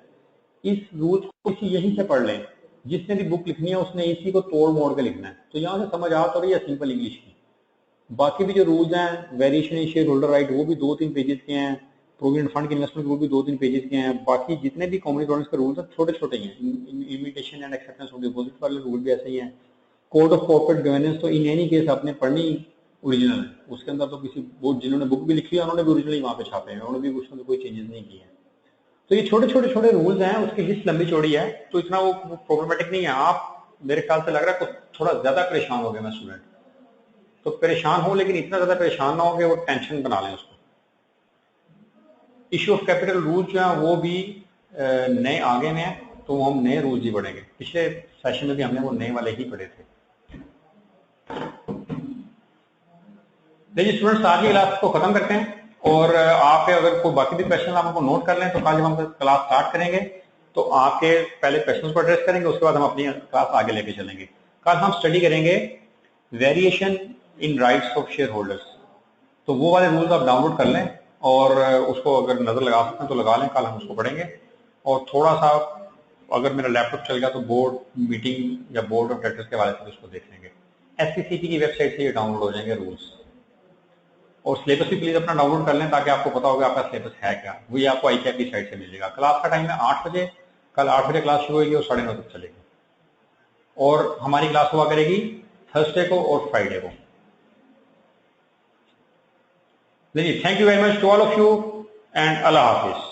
इस रूल्स को किसी यहीं से पढ़ लें। जिसने भी बुक लिखनी है उसने इसी को तोड़ मोड़ के लिखना है, तो यहाँ से समझ आ तो रही है सिंपल इंग्लिश की। बाकी भी जो रूल्स हैं, variation in share holder right, वो भी 2-3 पेजेस के हैं। प्रोविडेंट फंड के इन्वेस्टमेंट वो भी 2-3 पेजेस के हैं। बाकी जितने भी कॉमन गवर्नेंस के रूल्स हैं छोटे छोटे ही हैं। Imitation and acceptance of deposit वाले रूल भी ऐसे ही हैं। कोड ऑफ कॉर्पोरेट गवर्नेंस तो इन एनी केस आपने पढ़नी ओरिजिनल है, उसके अंदर तो किसी वो जिन्होंने बुक भी लिखी है उन्होंने भी ओरिजिनली वहाँ पे छापे हैं, उन्होंने भी उसमें कोई चेंजेस नहीं किए हैं। तो ये छोटे छोटे छोटे रूल्स हैं, उसकी लिस्ट लंबी चौड़ी है, तो इतना वो प्रॉब्लमेटिक नहीं है। आप मेरे ख्याल से लग रहा है कुछ थोड़ा ज्यादा परेशान हो गए मैं स्टूडेंट, तो परेशान हो लेकिन इतना ज्यादा परेशान ना हो कि वो टेंशन बना लें उसको। इश्यू ऑफ कैपिटल रूल्स जो है वो भी नए आगे में है, तो हम नए रूल्स ही पढ़ेंगे। पिछले सेशन में भी हमने वो नए वाले ही पढ़े थे। देखिए स्टूडेंट्स, आज की क्लास को खत्म करते हैं, और आप अगर कोई बाकी भी क्वेश्चन आप हमको नोट कर लें, तो कल जब हम क्लास स्टार्ट करेंगे तो आपके पहले क्वेश्चन को एड्रेस करेंगे, उसके बाद हम अपनी क्लास आगे लेके चलेंगे। कल हम स्टडी करेंगे variation in rights of share holders, तो वो वाले रूल्स आप डाउनलोड कर लें और उसको अगर नजर लगा सकते हैं तो लगा लें, कल हम उसको पढ़ेंगे। और थोड़ा सा अगर मेरा लैपटॉप चल गया तो बोर्ड मीटिंग या बोर्ड ऑफ डायरेक्टर्स के हवाले से उसको देख लेंगे। SCCT की वेबसाइट से ये डाउनलोड हो जाएंगे रूल्स। और सिलेबस भी प्लीज अपना डाउनलोड कर लें ताकि आपको पता होगा आपका सिलेबस है क्या। वही आपको ICAP की साइट से मिलेगा। क्लास का टाइम है 8 बजे, कल 8 बजे क्लास शुरू होगी और 9:30 तक चलेगी। और हमारी क्लास हुआ करेगी थर्सडे को और फ्राइडे को। Thank you very much to all of you and अल्लाह हाफिज।